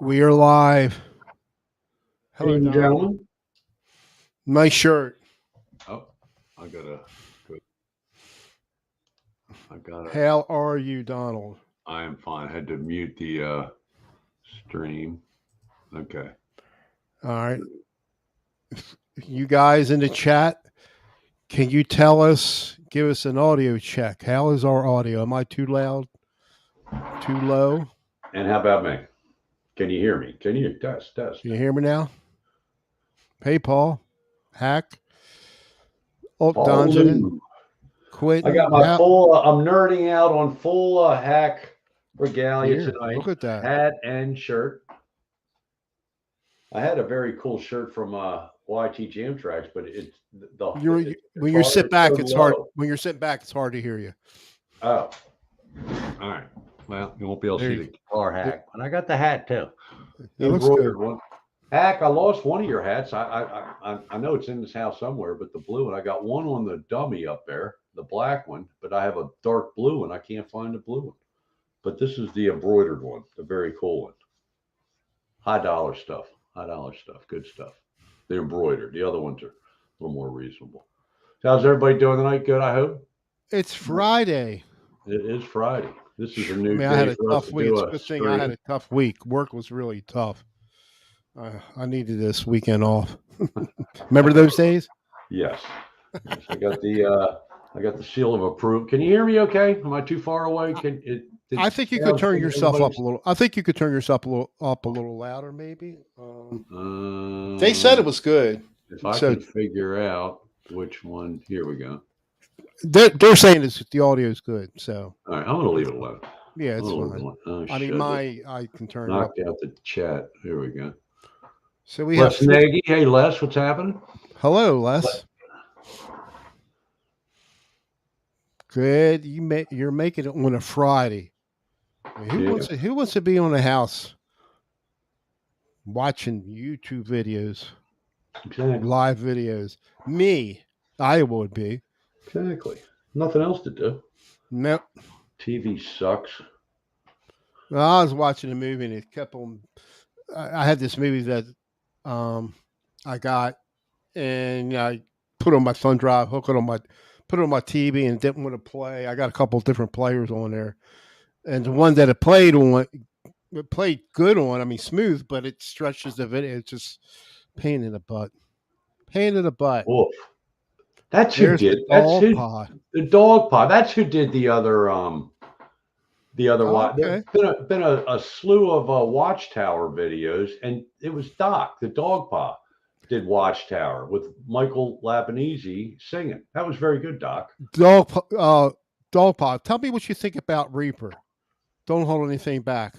We are live. Hello, Ladies and Donald. gentlemen. Nice shirt. Oh, I gotta. How are you, Donald? I am fine. I had to mute the stream. Okay. All right. You guys in the chat, can you tell us, give us an audio check? How is our audio? Am I too loud? Too low? And how about me? Can you hear me? Can you test? Can you hear me now? Hey, Paul. Hack. Oh, Paul Don's in it. Lou. Quentin. I got my full. I'm nerding out on full hack regalia tonight. Look at that. Hat and shirt. I had a very cool shirt from YT Jam Tracks, but it's when you sit back, it's hard. When you're sitting back, it's hard to hear you. Oh, all right. Well, you won't be able to see the guitar hack, but I got the hat too. It looks good. One. Hack, I lost one of your hats. I know it's in this house somewhere, but the blue one, I got one on the dummy up there, the black one, but I have a dark blue one. I can't find the blue one. But this is the embroidered one, the very cool one. High dollar stuff. Good stuff. The embroidered. The other ones are a little more reasonable. How's everybody doing tonight? Good, I hope. It's Friday. It is Friday. This is a new day. I had a tough week. It's a good thing I had a tough week. Work was really tough. I needed this weekend off. Remember those days? Yes. I got the seal of approval. Can you hear me okay? Am I too far away? I think you could turn yourself up a little. I think you could turn yourself up a little louder, maybe. They said it was good. If I can figure out which one, here we go. They're saying the audio is good. So all right, I'm gonna leave it alone. Yeah, it's fine. Oh, I can turn it up. Knocked out the chat. Here we go. So we Les have Nagy. Hey Les, what's happening? Hello, Les. Good. You're making it on a Friday. Who wants to be on the house watching YouTube videos, live videos? Me, I would be. Exactly. Nothing else to do. Nope. TV sucks. Well, I was watching a movie and it kept on. I had this movie that I got, and I put on my thumb drive, put it on my TV, and didn't want to play. I got a couple of different players on there. And the one that it played good on, I mean, smooth, but it stretches the video. It's just pain in the butt. Oof. That's who did. The dog pod. That's who did the other. Watch. Okay. There's been a slew of Watchtower videos, and it was Doc, the dog pod, did Watchtower with Michael Labanese singing. That was very good, Doc. Dog pod. Tell me what you think about Reaper. Don't hold anything back.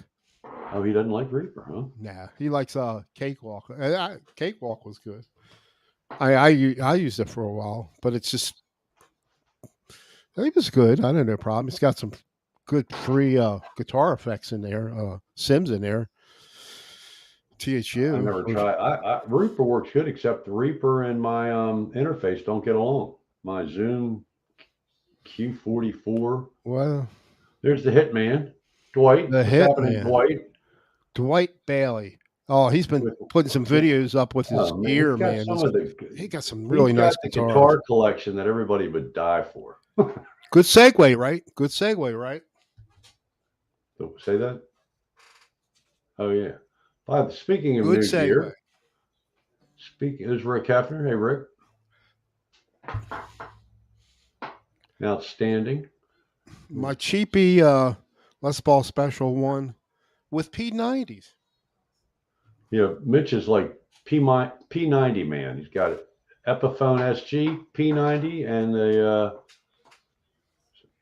Oh, he doesn't like Reaper, huh? Nah, he likes Cakewalk. Cakewalk was good. I used it for a while, but it's just it was good. I don't know problem. It's got some good free guitar effects in there. Sims in there. THU. I never tried. Reaper works good, except the Reaper and my interface don't get along. My Zoom Q44. Well, there's the Hitman. Dwight. The Hitman. Dwight Bailey. Oh, he's been putting some videos up with his gear, man. He got some really nice guitars. Guitar collection that everybody would die for. Good segue, right? Good segue, right? Say that? Oh, yeah. Speaking of new gear. There's Rick Hefner. Hey, Rick. Outstanding. My cheapy Les Paul Special one with P90s. Yeah, Mitch is like P90 man. He's got Epiphone SG, P90, and the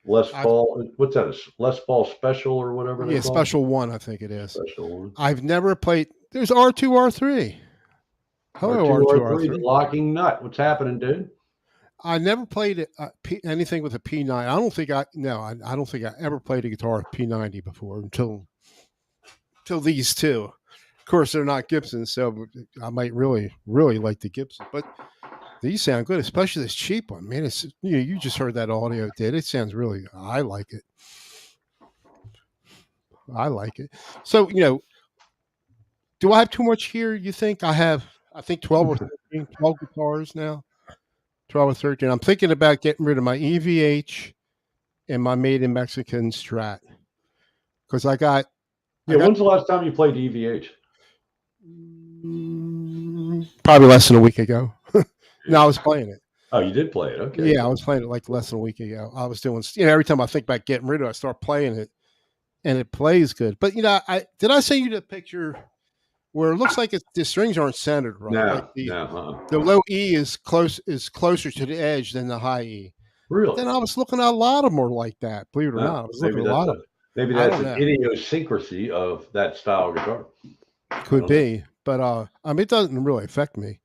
Les Paul. What's that? A Les Paul Special or whatever? Yeah, Special One, I think it is. Special One. I've never played. There's R2, R3. Hello, R2, R3. The locking nut. What's happening, dude? I never played anything with a P90. I don't think I ever played a guitar with P90 before until these two. Of course, they're not Gibsons, so I might really, really like the Gibson. But these sound good, especially this cheap one. Man, it's you just heard that audio, did it? Sounds really. I like it. So Do I have too much here? You think I have? I think 12 guitars now. 12 or 13. I'm thinking about getting rid of my EVH and my Made in Mexican Strat because I Yeah, got when's the last time you played EVH? probably less than a week ago. No, Yeah. I was playing it. Oh, you did play it. Okay, Yeah, I cool. was playing it like less than a week ago. I was doing, every time I think about getting rid of it, I start playing it and it plays good. But I did I send you the picture where it looks like the strings aren't centered right. Like No, the no, the low E is closer to the edge than the high E. But really. then I was looking at a lot of them are like that. Believe it or No, not, I was looking at a lot of them. maybe I that's don't an know. idiosyncrasy of that style of guitar. I Could don't know. be, but I mean, it doesn't really affect me.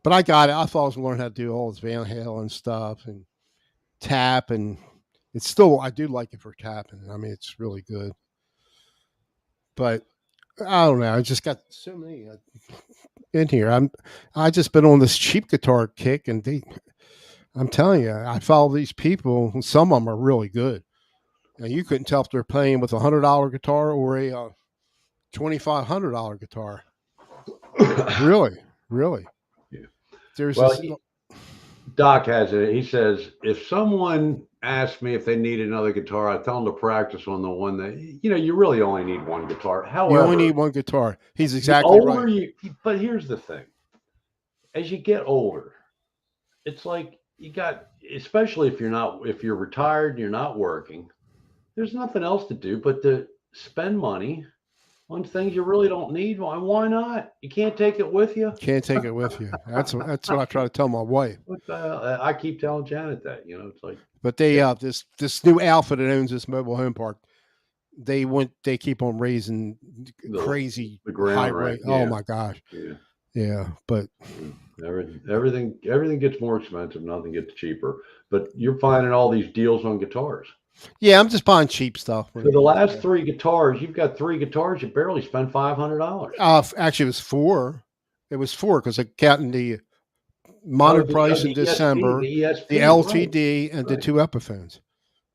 But I got it. I thought I was learning how to do all this Van Halen stuff and tap, and it's still I do like it for tapping. I mean, it's really good. But I don't know. I just got so many in here. I just been on this cheap guitar kick, and I'm telling you, I follow these people. And some of them are really good. And you couldn't tell if they're playing with $100 guitar or a $2,500 guitar. Really, really. Yeah. There's Well, this. Doc has it. He says if someone asks me if they need another guitar, I tell them to practice on the one that you really only need one guitar. You only However, need one guitar. He's the exactly right. older you, but here's the thing: as you get older, it's like you got, especially if you're retired and you're not working, there's nothing else to do but to spend money on things you really don't need. Why not? You can't take it with you. Can't take it with you. That's what I try to tell my wife. What the hell? I keep telling Janet that. It's like, But yeah, this new Alpha that owns this mobile home park, they keep on raising the crazy the high ground rent. rate. Oh Yeah, my gosh. yeah. Yeah. But Everything gets more expensive. Nothing gets cheaper. But you're finding all these deals on guitars. yeah, I'm just buying cheap stuff when For it the is. last three guitars, you've got three guitars. You barely spent $500. Actually, it was four. It was four because I counting the Oh, mono price in the ESP, December, the the ESP, right, LTD, and the right. two Epiphones.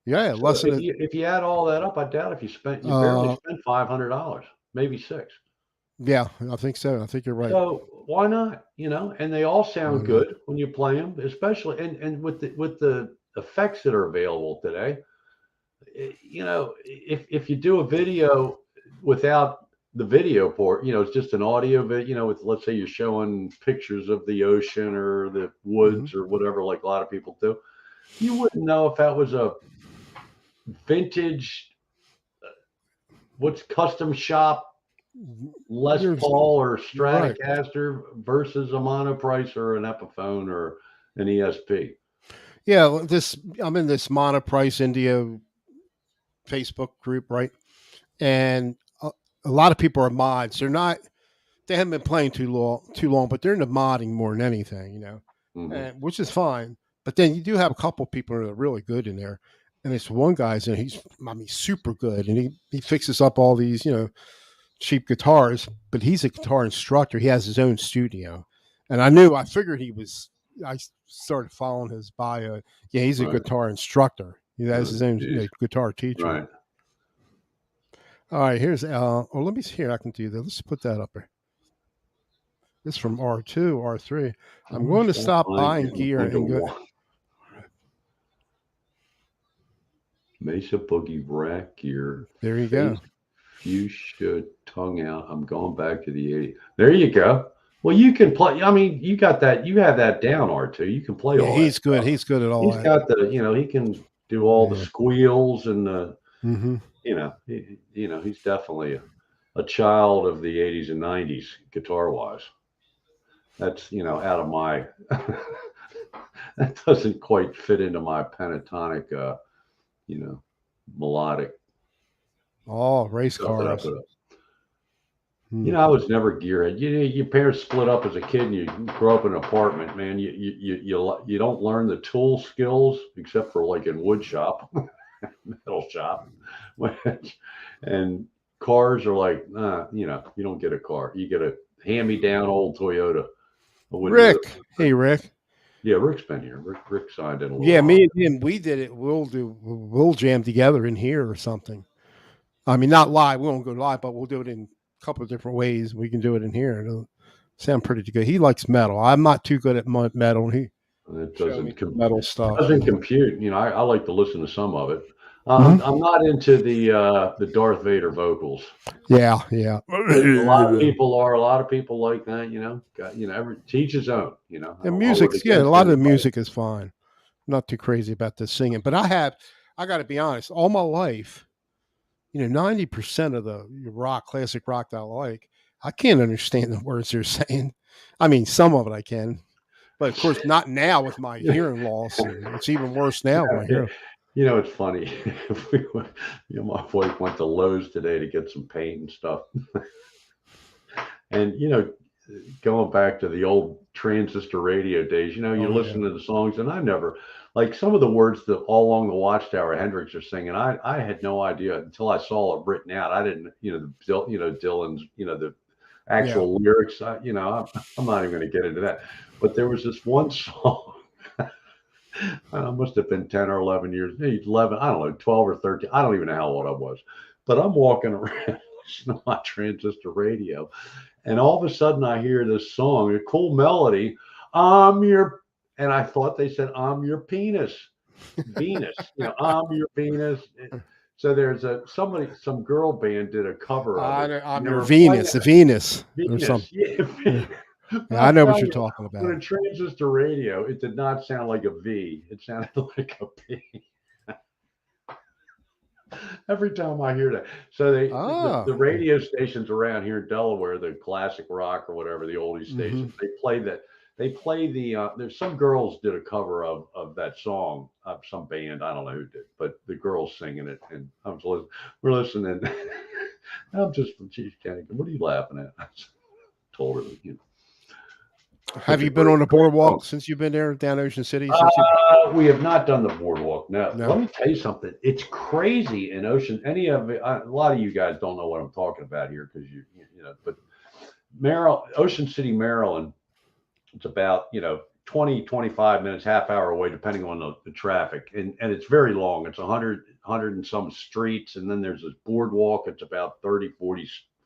Yeah, So less than if you add all that up, I doubt if you barely a. spent $500, maybe six. Yeah, I think so. I think you're right. So why not? And they all Why sound not? good when you play them, especially and with the effects that are available today. If you do a video without the video port, it's just an audio video, with, let's say you're showing pictures of the ocean or the Hmm. woods or whatever, like a lot of people do, you wouldn't know if that was a vintage, what's custom shop Les You're Paul or you're right. Stratocaster versus a monoprice or an Epiphone or an ESP. Yeah, I'm in this monoprice Indio Facebook group, right? And a lot of people are mods. They haven't been playing too long, but they're into modding more than anything, Hmm. and which is fine. But then you do have a couple of people that are really good in there, and this one guy's in. I mean, super good, and he fixes up all these, cheap guitars. But he's a guitar instructor. He has his own studio, and I figured he was. I started following his bio. Yeah, he's a Right. guitar instructor. He has his own, Geez. guitar teacher. Right. All right, here's let me see here. I can do that. Let's put that up there. This is from R2, R3. I'm Always going to gotta stop find buying getting a gear bunch of and go. one. Mesa Boogie rack gear, There you face go. fuchsia tongue out. I'm going back to the 80s. There you go. Well, you can play. I mean, you got that. You have that down, R2. You can play Yeah, all that he's good. stuff. He's good at all He's that. got he can do all the Yeah. squeals and the, Hmm. he's definitely a child of the 80s and 90s guitar wise. That's, out of my, that doesn't quite fit into my pentatonic, you know, melodic Oh, race stuff that I cars. put up. Hmm. I was never gearhead. Your parents split up as a kid, and you grow up in an apartment. Man, you don't learn the tool skills except for like in wood shop, metal shop, and cars are like, you don't get a car. You get a hand me down old Toyota. I wouldn't do it. Rick. Hey, Rick. Yeah, Rick's been here. Rick signed in a little Yeah, while. me and him, we did it. We'll jam together in here or something. I mean, not live. We won't go live, but we'll do it in couple of different ways we can do it in here. It'll sound pretty good. He likes metal. I'm not too good at metal. And he It showed me some metal stuff. doesn't compute. You know, I like to listen to some of it. Mhm. I'm not into the Darth Vader vocals. Yeah, yeah. A lot of people are. A lot of people like that. You know, every teach his own. You know, The I don't hold it music's, yeah, a against lot of the anybody. music is fine. Not too crazy about the singing, but I got to be honest, all my life, 90% of the rock, classic rock that I like, I can't understand the words they're saying. I mean, some of it I can, but of course not now with my hearing loss, and it's even worse now with my hearing. You know, it's funny. My wife went to Lowe's today to get some paint and stuff, and going back to the old transistor radio days, you Oh yeah, listen to the songs, and I never like some of the words that All Along the Watchtower Hendrix are singing. I had no idea until I saw it written out. I didn't, Dylan's, the yeah. actual lyrics. I'm not even going to get into that. But there was this one song. I must have been 10 or 11 years, maybe 11, I don't know, 12 or 13. I don't even know how old I was. But I'm walking around listening to my transistor radio. And all of a sudden I hear this song, a cool melody. I'm your, and I thought they said, I'm your penis, Venus. I'm your Venus. So there's some girl band did a cover of it. And I'm they your were playing Venus, the Venus or Venus. something. Yeah, Yeah, but yeah, I I'm know what telling you're you, talking on about. a transistor radio, it did not sound like a V. It sounded like a P. Every time I hear that. So the Ah, radio stations around here in Delaware, the classic rock or whatever, the oldies mm-hmm. stations, they play that. They play there's some girls did a cover of that song, some band, I don't know who did, but the girls singing it, and we're listening. I'm just, geez, Kenny, what are you laughing at? I told her, Have such a you been on the great song. boardwalk since you've been there down Ocean City? Since you We have not done the boardwalk. No, no, let me tell you something. It's crazy in Ocean. Any of it, a lot of you guys don't know what I'm talking about here because but Maryland, Ocean City, Maryland. It's about 20, 25 minutes, half hour away, depending on the traffic, and it's very long. It's 100 and some streets, and then there's this boardwalk. It's about 30,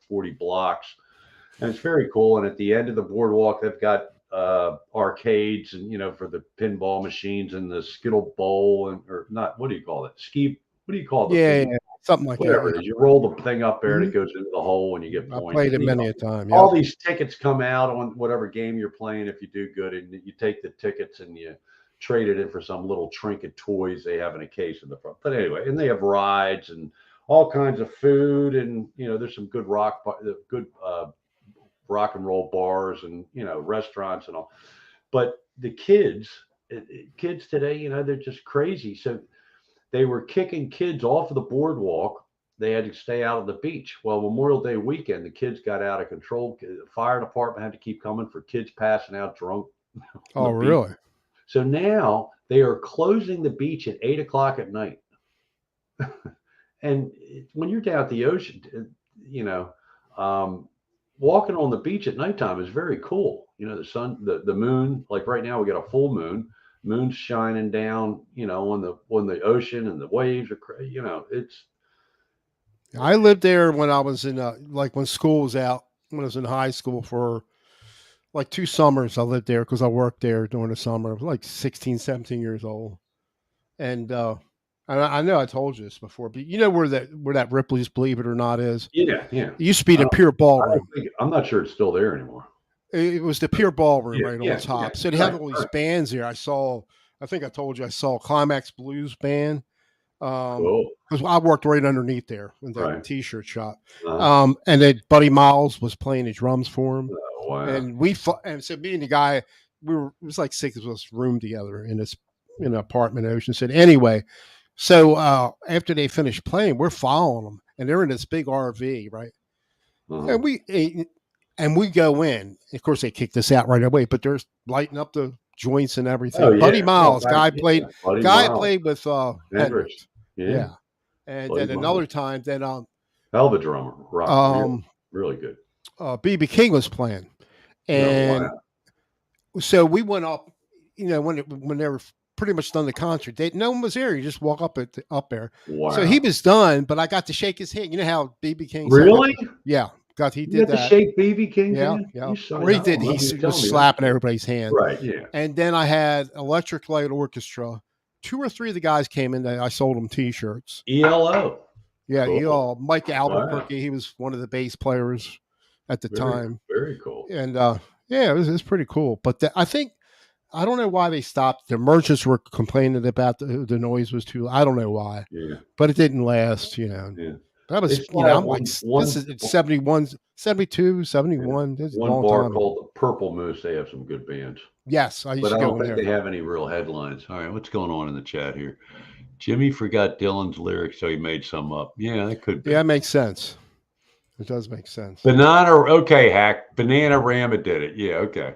40 blocks, and it's very cool. And at the end of the boardwalk, they've got arcades and for the pinball machines and the Skittle Bowl and or not. What do you call it? Ski. What do you call the yeah, thing? yeah, something like that. Whatever it is. You roll the thing up there and Hmm. it goes into the hole and you get I points. played it And many a time. all Yep. these tickets come out on whatever game you're playing if you do good, and you take the tickets and you trade it in for some little trinket toys they have in a case in the front. But anyway, and they have rides and all kinds of food, and there's some good good rock and roll bars and restaurants and all. But the kids today, they're just crazy. So they were kicking kids off of the boardwalk. They had to stay out of the beach. Well, Memorial Day weekend, the kids got out of control. The fire department had to keep coming for kids passing out drunk on Oh, the beach. really? So now they are closing the beach at 8 o'clock at night. And when you're down at the ocean, you know, um, walking on the beach at nighttime is very cool. The sun, the moon. Like right now, we got a full moon. Moon's shining down. On the ocean, and the waves are crazy. It's I lived there when I was in like when school was out. When I was in high school for like 2 summers, I lived there because I worked there during the summer. I was like 16, 17 years old, and I know I told you this before, but you know where that Ripley's Believe It or Not is. yeah, yeah. It used to be I the don't, Pier I don't Ballroom. think I'm not sure it's still there anymore. It was the Pier Ballroom Yeah, right on yeah, yeah. top. So they have Right, all these right. bands there. I think I told you I saw Climax Blues Band. Cool. Because I worked right underneath there in the Right. T-shirt shop. Uh, And then Buddy Miles was playing the drums for him, oh, wow. and and so me and the guy, it was like six of us roomed together in this an apartment in Ocean City. Anyway, so after they finished playing, we're following them, and they're in this big RV, right? Uh-huh. And we go in. Of course, they kicked us out right away, but they're lighting up the joints and Oh everything. Buddy yeah, yeah. Miles, Yeah. Buddy guy Miles, played with Hendrix. Hendrix, Yeah, yeah. And Buddy then Miles. another time, then Hell of a drummer. Rock. Really, um, really good. BB King was playing, Oh and wow. so we went up. When they were pretty much done the concert, no one was there. You just walk up there. So he Wow. was done, but I got to shake his hand. You know how BB King sounded? Really? Yeah, He You did got to that. shake BB King's Yeah, hand? yeah. You saw Or he that? did. He was Telling me that. slapping everybody's hand. Right, yeah. And then I had Electric Light Orchestra. 2 or 3 of the guys came in. That I sold them T-shirts. ELO. Yeah, Cool. Mike Wow. Albuquerque. He was one of the bass players at the Very, time, very cool. and yeah, it was pretty cool. But I think I don't know why they stopped. The merchants were complaining about the noise was too. I don't know why, Yeah, but it didn't last. yeah. That They was still have I'm like this one is 71, 72, yeah, 71. This is a one long bar time ago. called the Purple Moose. They have some good bands, Yes, I used but to I go don't in think there. they have any real headlines. All right, what's going on in the chat here? Jimmy forgot Dylan's lyrics, so he made some up. Yeah, that could be. Yeah, it makes sense. It does make sense. Banana, okay, Hack. Banana Rama did it. Yeah, okay.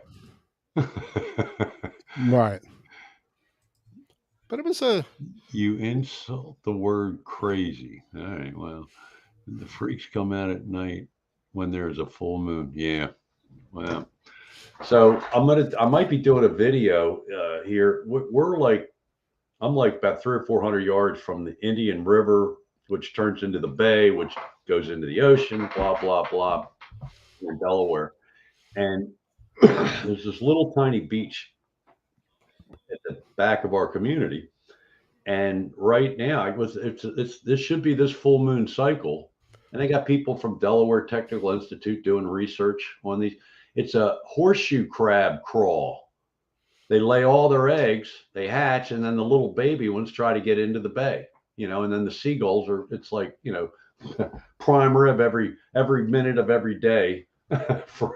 Right. But it was a. You insult the word crazy. All right, well, the freaks come out at night when there's a full moon. Yeah, well. So I might be doing a video here. I'm like about 300 or 400 yards from the Indian River, which turns into the bay, which goes into the ocean, blah, blah, blah, in Delaware. And there's this little tiny beach at the back of our community. And right now, this should be this full moon cycle. And they got people from Delaware Technical Institute doing research on these. It's a horseshoe crab crawl. They lay all their eggs, they hatch, and then the little baby ones try to get into the bay, and then the seagulls it's like, prime rib every minute of every day for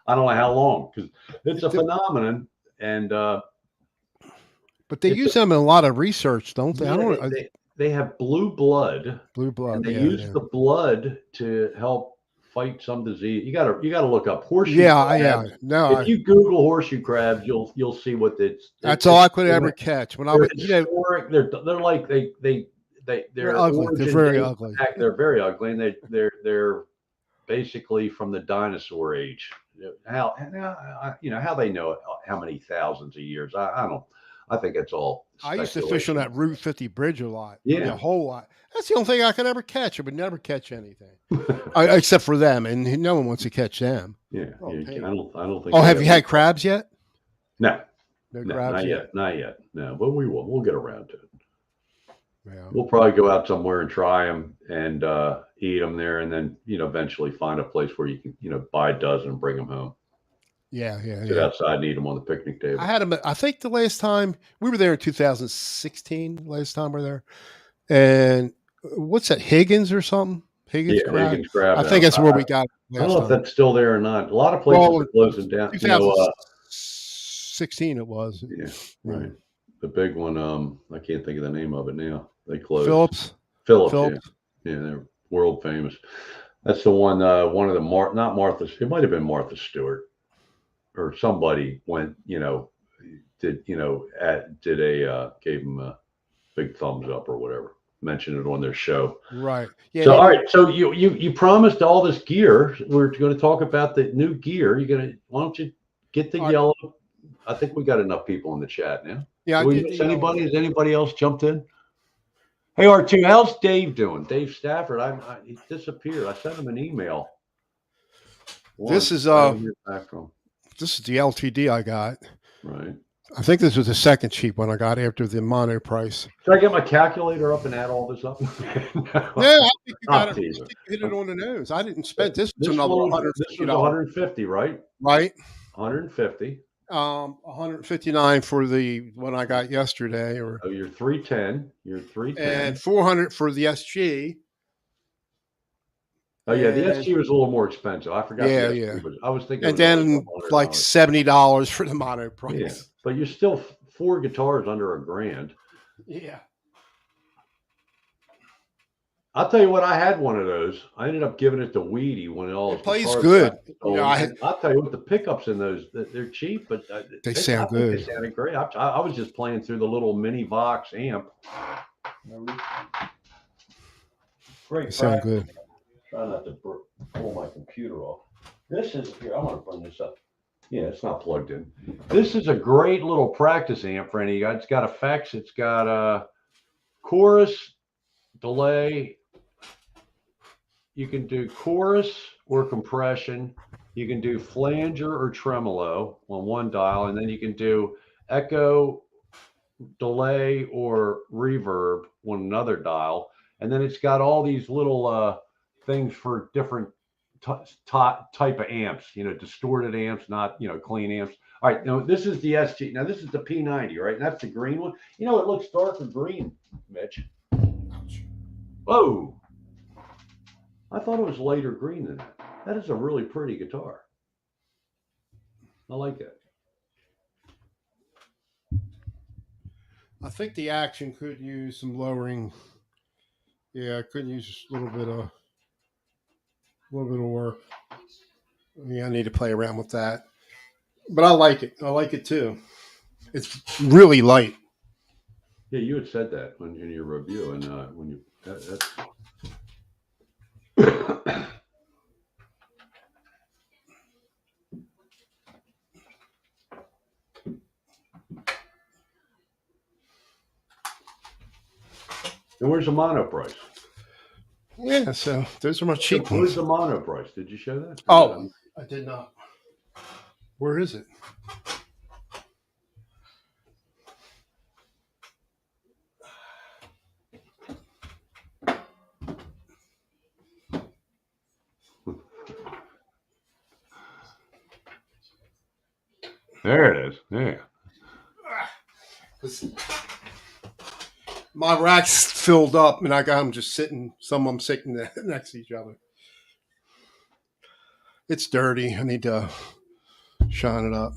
I don't know how long, because it's a phenomenon. And But they use them in a lot of research, don't they? I yeah, don't. they have blue blood, Blue and blood. they Yeah, use yeah. the blood to help fight some disease. You gotta look up horseshoe Yeah, yeah. crabs. No, If you Google horseshoe crabs, you'll see what that's all I could ever catch when I they're was. historic. They're like They're their ugly. They're origin very date ugly. back. They're very ugly, and they're basically from the dinosaur age. How they know how many thousands of years? I don't. I think it's all I used to fish on speculation. that Route 50 bridge a lot. I mean, a Yeah. whole lot. That's the only thing I could ever catch. I would never catch anything, except for them, and no one wants to catch them. Yeah. Oh, I pain. don't think. Oh, they have you ever- had crabs yet? No. No No, crabs not yet. yet. Not yet. No, but we will. We'll get around to it. Yeah. We'll probably go out somewhere and try them and eat them there, and then eventually find a place where you can buy a dozen and bring them home. Yeah, yeah, Sit yeah. outside and eat them on the picnic table. I had them. I think the last time we were there in 2016. Last time we were there, and what's that? Higgins or something? Higgins Yeah, crab. Higgins crab. I think that's where we got it I don't last know if time. that's still there or not. A lot of places Well, are closing down. 2016 it was. Yeah, right. The big one, I can't think of the name of it now. They closed. Phillips. Yeah, they're world famous. That's the one. One of the not Martha. It might have been Martha Stewart, or somebody went. Gave him a big thumbs up or whatever. Mentioned it on their show. Right. Yeah. So all right. So you promised all this gear. We're going to talk about the new gear. Why don't you get the yellow? I think we got enough people in the chat now. Yeah. Anybody? Has anybody else jumped in? Hey, R2, how's Dave doing? Dave Stafford. He disappeared. I sent him an email. This is the LTD I got. Right. I think this was the second cheap one I got after the mono price. Should I get my calculator up and add all this up? No, I think you got hit it on the nose. I didn't spend this. Was another $150. This was 150, right? Right. 150. 159 for the one I got yesterday, or you're 310. And 400 for the SG. Oh yeah, the SG was a little more expensive. I forgot. Yeah. I was thinking. And then like $70 for the mono price. Yeah, but you're still 4 guitars under $1,000. Yeah. I'll tell you what, I had one of those. I ended up giving it to Weedy when it plays good. I'll tell you what, the pickups in those, they're cheap, but they sound good. They sounded great. I was just playing through the little mini Vox amp. Great. They sound good. Try not to pull my computer off. This is here. I'm going to bring this up. Yeah, it's not plugged in. This is a great little practice amp for any guy. It's got effects. It's got a chorus, delay, you can do chorus or compression. You can do flanger or tremolo on one dial, and then you can do echo, delay, or reverb on another dial. And then it's got all these little things for different type of amps, distorted amps, not, clean amps. All right, now this is the SG. Now this is the P90, right? And that's the green one. It looks darker green, Mitch. Whoa. I thought it was lighter green than that. That is a really pretty guitar. I like it. I think the Action could use some lowering. Yeah, I could use just a little bit of work. Yeah, I need to play around with that. But I like it. I like it too. It's really light. Yeah, you had said that in your review, and when you that's. And where's the mono price? Yeah, so those are my cheap ones. Where's the mono price? Did you show that? Oh, I did not. Where is it? There it is. Yeah. My rack's filled up, and I got them just sitting. Some of them sitting next to each other. It's dirty. I need to shine it up.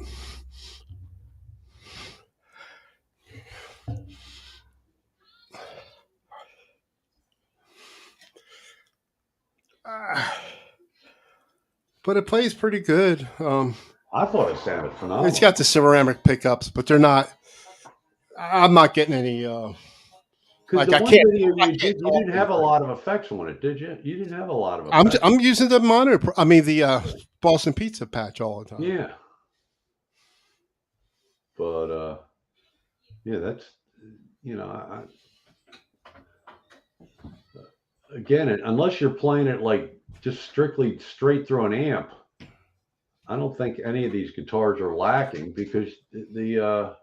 But it plays pretty good. I thought it sounded phenomenal. It's got the ceramic pickups, but they're not. I'm not getting any. Like the one video you didn't have a lot of effects on it, did you? You didn't have a lot of effects. I'm using the monitor. I mean the Boston Pizza patch all the time. Yeah. But yeah, that's again, unless you're playing it like just strictly straight through an amp, I don't think any of these guitars are lacking, because the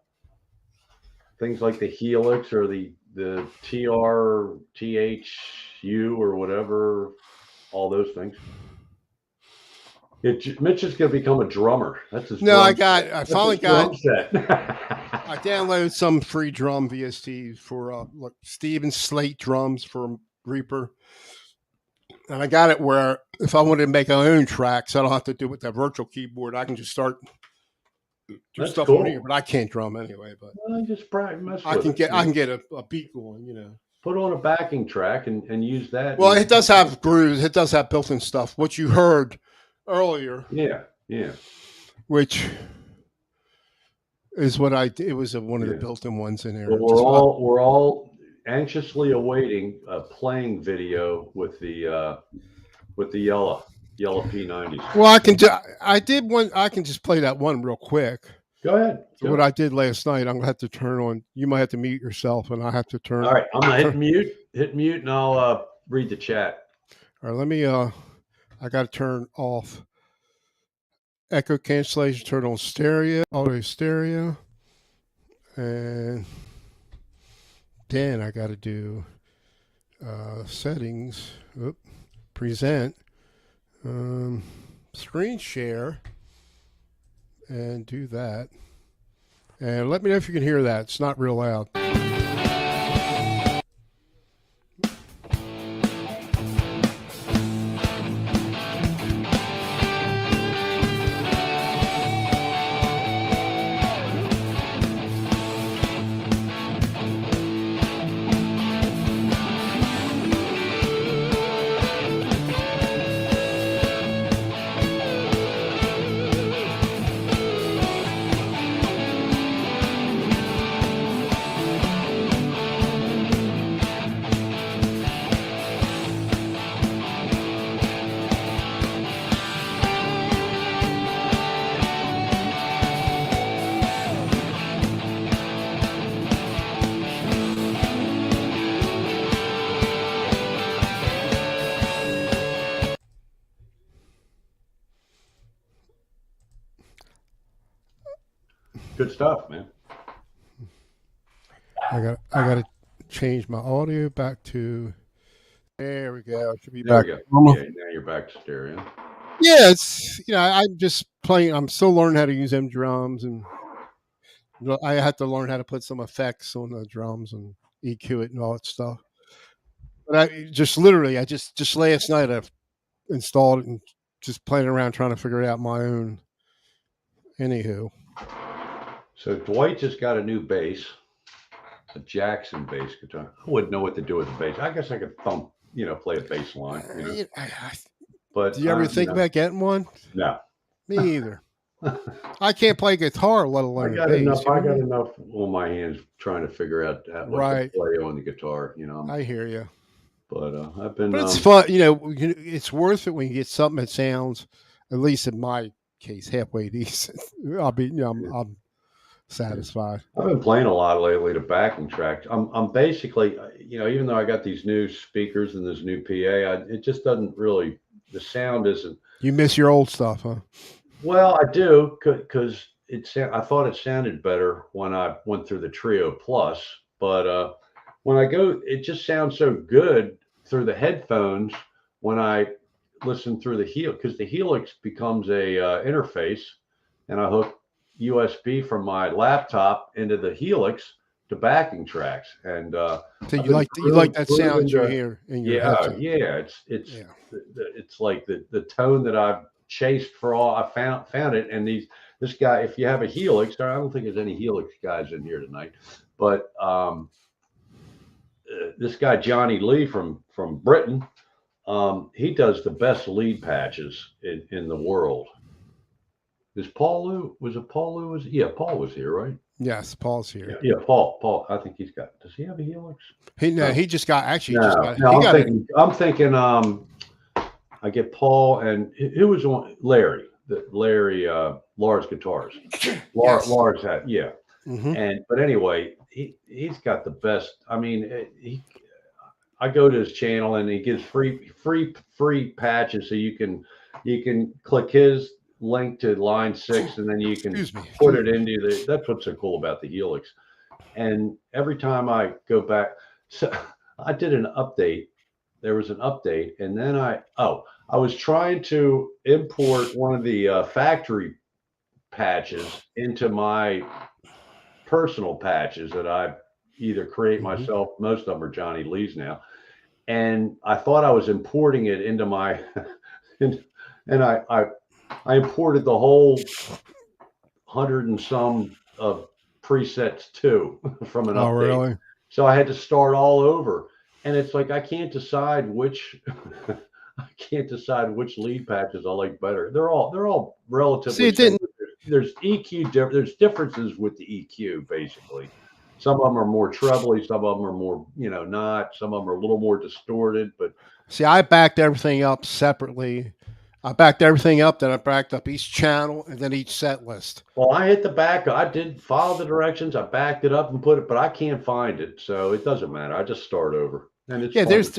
things like the Helix or the TR, THU or whatever, all those things. Mitch is going to become a drummer. That's his. No, I finally got. Set. I downloaded some free drum VSTs for Steven Slate drums for Reaper, and I got it where if I wanted to make my own tracks, I don't have to do it with that virtual keyboard. I can just start do stuff on here, but I can't drum anyway. But just mess I can get a beat going, Put on a backing track and use that. Well, it does have grooves. It does have built-in stuff. What you heard earlier, yeah, which is what it was one of the built-in ones in there. Well, we're all anxiously awaiting a playing video with the yellow P90s. Well, I did one. I can just play that one real quick. Go ahead. What I did last night, I'm gonna have to turn on. You might have to mute yourself, and I have to turn. All right, I'm gonna hit mute. Hit mute, and I'll read the chat. All right, let me. I got to turn off echo cancellation. Turn on stereo, audio stereo, and then I got to do settings. Present. Screen share, and do that, and let me know if you can hear that. It's not real loud. good stuff, man. I got to change my audio back to. There we go. It should be There we back go. to normal. Yeah, now you're back to stereo. Yeah, it's I'm just playing. I'm still learning how to use them drums, and I had to learn how to put some effects on the drums and EQ it and all that stuff. But I just literally, I just last night I installed it and just playing around trying to figure it out my own. Anywho, So Dwight just got a new bass, a Jackson bass guitar. I wouldn't know what to do with the bass. I guess I could play a bass line. But do you ever think about getting one? No. Me either. I can't play guitar, let I alone a got bass. enough. I got enough on my hands trying to figure out what Right. to play on the guitar. I hear you. But I've been. But it's fun. It's worth it when you get something that sounds, at least in my case, halfway decent. I'll be, I'm satisfied. I've been playing a lot lately to backing tracks. I'm basically, even though I got these new speakers and this new PA, it just doesn't really. The sound isn't. You miss your old stuff, huh? Well, I do because I thought it sounded better when I went through the Trio Plus, but when I go, it just sounds so good through the headphones when I listen through the Helix, because the Helix becomes a interface, and I hook USB from my laptop into the Helix to backing tracks, and so you like that sound you hear in your headset. Yeah, it's like the tone that I've chased for all I found it. And this guy, if you have a Helix, I don't think there's any Helix guys in here tonight, but this guy Johnny Lee from Britain, he does the best lead patches in the world. Is Paul Lou? Was it Paul Lou? Yeah, Paul was here, right? Yes, Paul's here. Yeah, Paul. I think he's got. Does he have a Helix? He just got actually. I'm thinking. I get Paul and who was on Larry. Lars Guitars. Lars had but anyway, he's got the best. I mean, I go to his channel and he gives free patches, so you can click his link to line 6 and then you can put it into that's what's so cool about the Helix. And every time I go back, so I did an update. There was an update, and then I was trying to import one of the factory patches into my personal patches that I either create myself. Most of them are Johnny Lee's now, and I thought I was importing it into my, and I imported the whole 100 and some of presets too from an update. Oh, really? So I had to start all over. And it's like I can't decide which lead patches I like better. They're all relatively. See, it didn't. There's EQ. There's differences with the EQ basically. Some of them are more trebly. Some of them are more, not. Some of them are a little more distorted. But see, I backed everything up separately. I backed everything up. Then I backed up each channel and then each set list. Well, I hit the back. I did follow the directions. I backed it up and put it, but I can't find it, so it doesn't matter. I just start over. And it's there's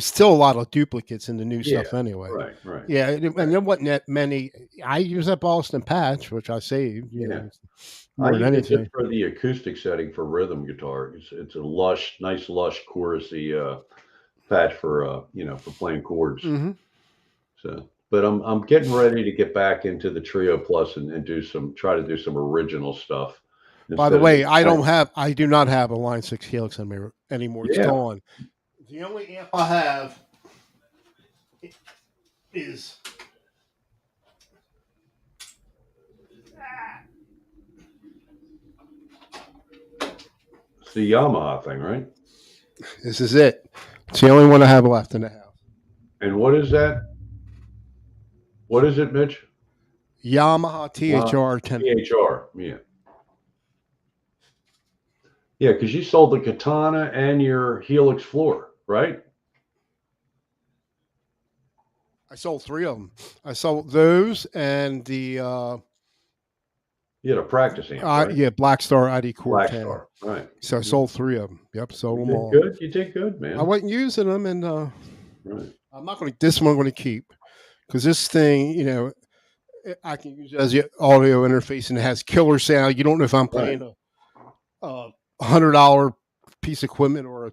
still a lot of duplicates in the new stuff anyway. Right. Yeah, and there wasn't that many. I use that Boston patch, which I saved. More than anything. For the acoustic setting for rhythm guitar, it's a nice lush chorusy patch for for playing chords. Mm-hmm. So, but I'm getting ready to get back into the Trio Plus and try to do some original stuff. By the way, I do not have a Line 6 Helix anymore. It's gone. The only amp I have is it's the Yamaha thing, right? This is it. It's the only one I have left in the house. And what is that? What is it, Mitch? Yamaha THR 10. THR, yeah. Yeah, because you sold the Katana and your Helix floor, right? I sold 3 of them. I sold those and the. You had a practice amp, right? Yeah, Black Star ID Core 10. Star, right? So I sold 3 of them. Yep, sold them all. Good. You did good, man. I wasn't using them, and right. I'm not going to. This one I'm going to keep because this thing, I can use it as the audio interface, and it has killer sound. You don't know if I'm Right. paying a $100 piece of equipment or a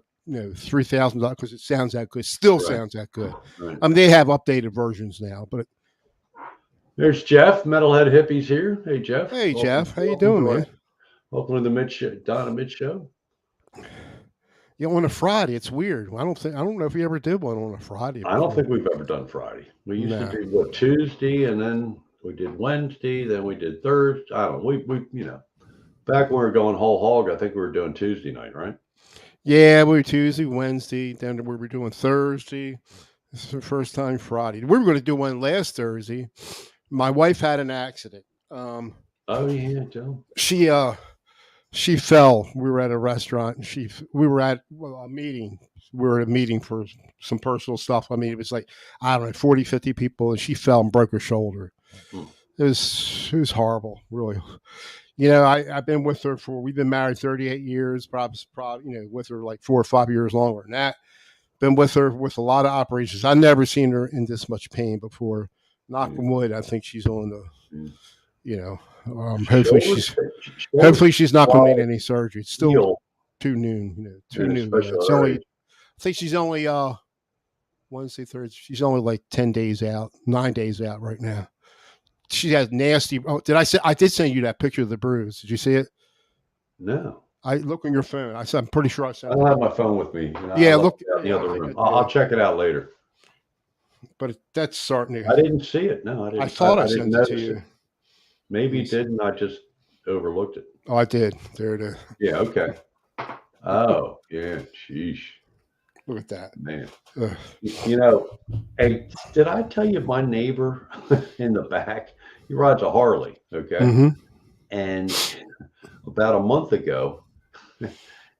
$3,000 because it sounds that good. Still Right. sounds that good. Right. They have updated versions now, but There's Jeff, Metalhead Hippies here. Hey, Jeff. hey, Welcome, Jeff, how you welcome doing, to man? welcome to the Mitch Don and Mitch show. On a Friday, it's weird. I don't know if we ever did one on a Friday I don't before. think we've ever done Friday. We used to No. do what Tuesday, and then we did Wednesday, then we did Thursday. I don't know. Back when we were going whole hog, I think we were doing Tuesday night, right? Yeah, we were Tuesday, Wednesday, then we were doing Thursday. This is the first time Friday. We were going to do one last Thursday. My wife had an accident. Oh yeah, Joe. She fell. We were at a restaurant. And we were at a meeting. We were at a meeting for some personal stuff. It was like, I don't know, 40, 50 people, and she fell and broke her shoulder. Hmm. It was horrible, really. I've been with her we've been married 38 years, probably, with her like 4 or 5 years longer than that. Been with her with a lot of operations. I've never seen her in this much pain before. Knock on wood. I think she's on the, Shoulders, hopefully she's not going to need swallow, any surgery. It's still heal, too noon, too and new. especially It's at our only, age. I think she's only Wednesday, Thursday. She's only like 10 days out, 9 days out right now. She has nasty. Oh, I did send you that picture of the bruise. Did you see it? No, I look on your phone. I'm pretty sure I I sent don't it. have my phone with me. I Yeah, left look. it out in the Yeah, other I think room. I I'll did. check it out later. But that's starting to. I didn't see it. No, I I didn't. thought I I didn't sent it to notice it. you. Maybe it didn't. I just overlooked it. Oh, I did. There it is. Yeah. Okay. Oh, yeah. Sheesh, Look at that. man. Ugh. Hey, did I tell you my neighbor in the back? He rides a Harley. Okay. Mm-hmm. And about a month ago,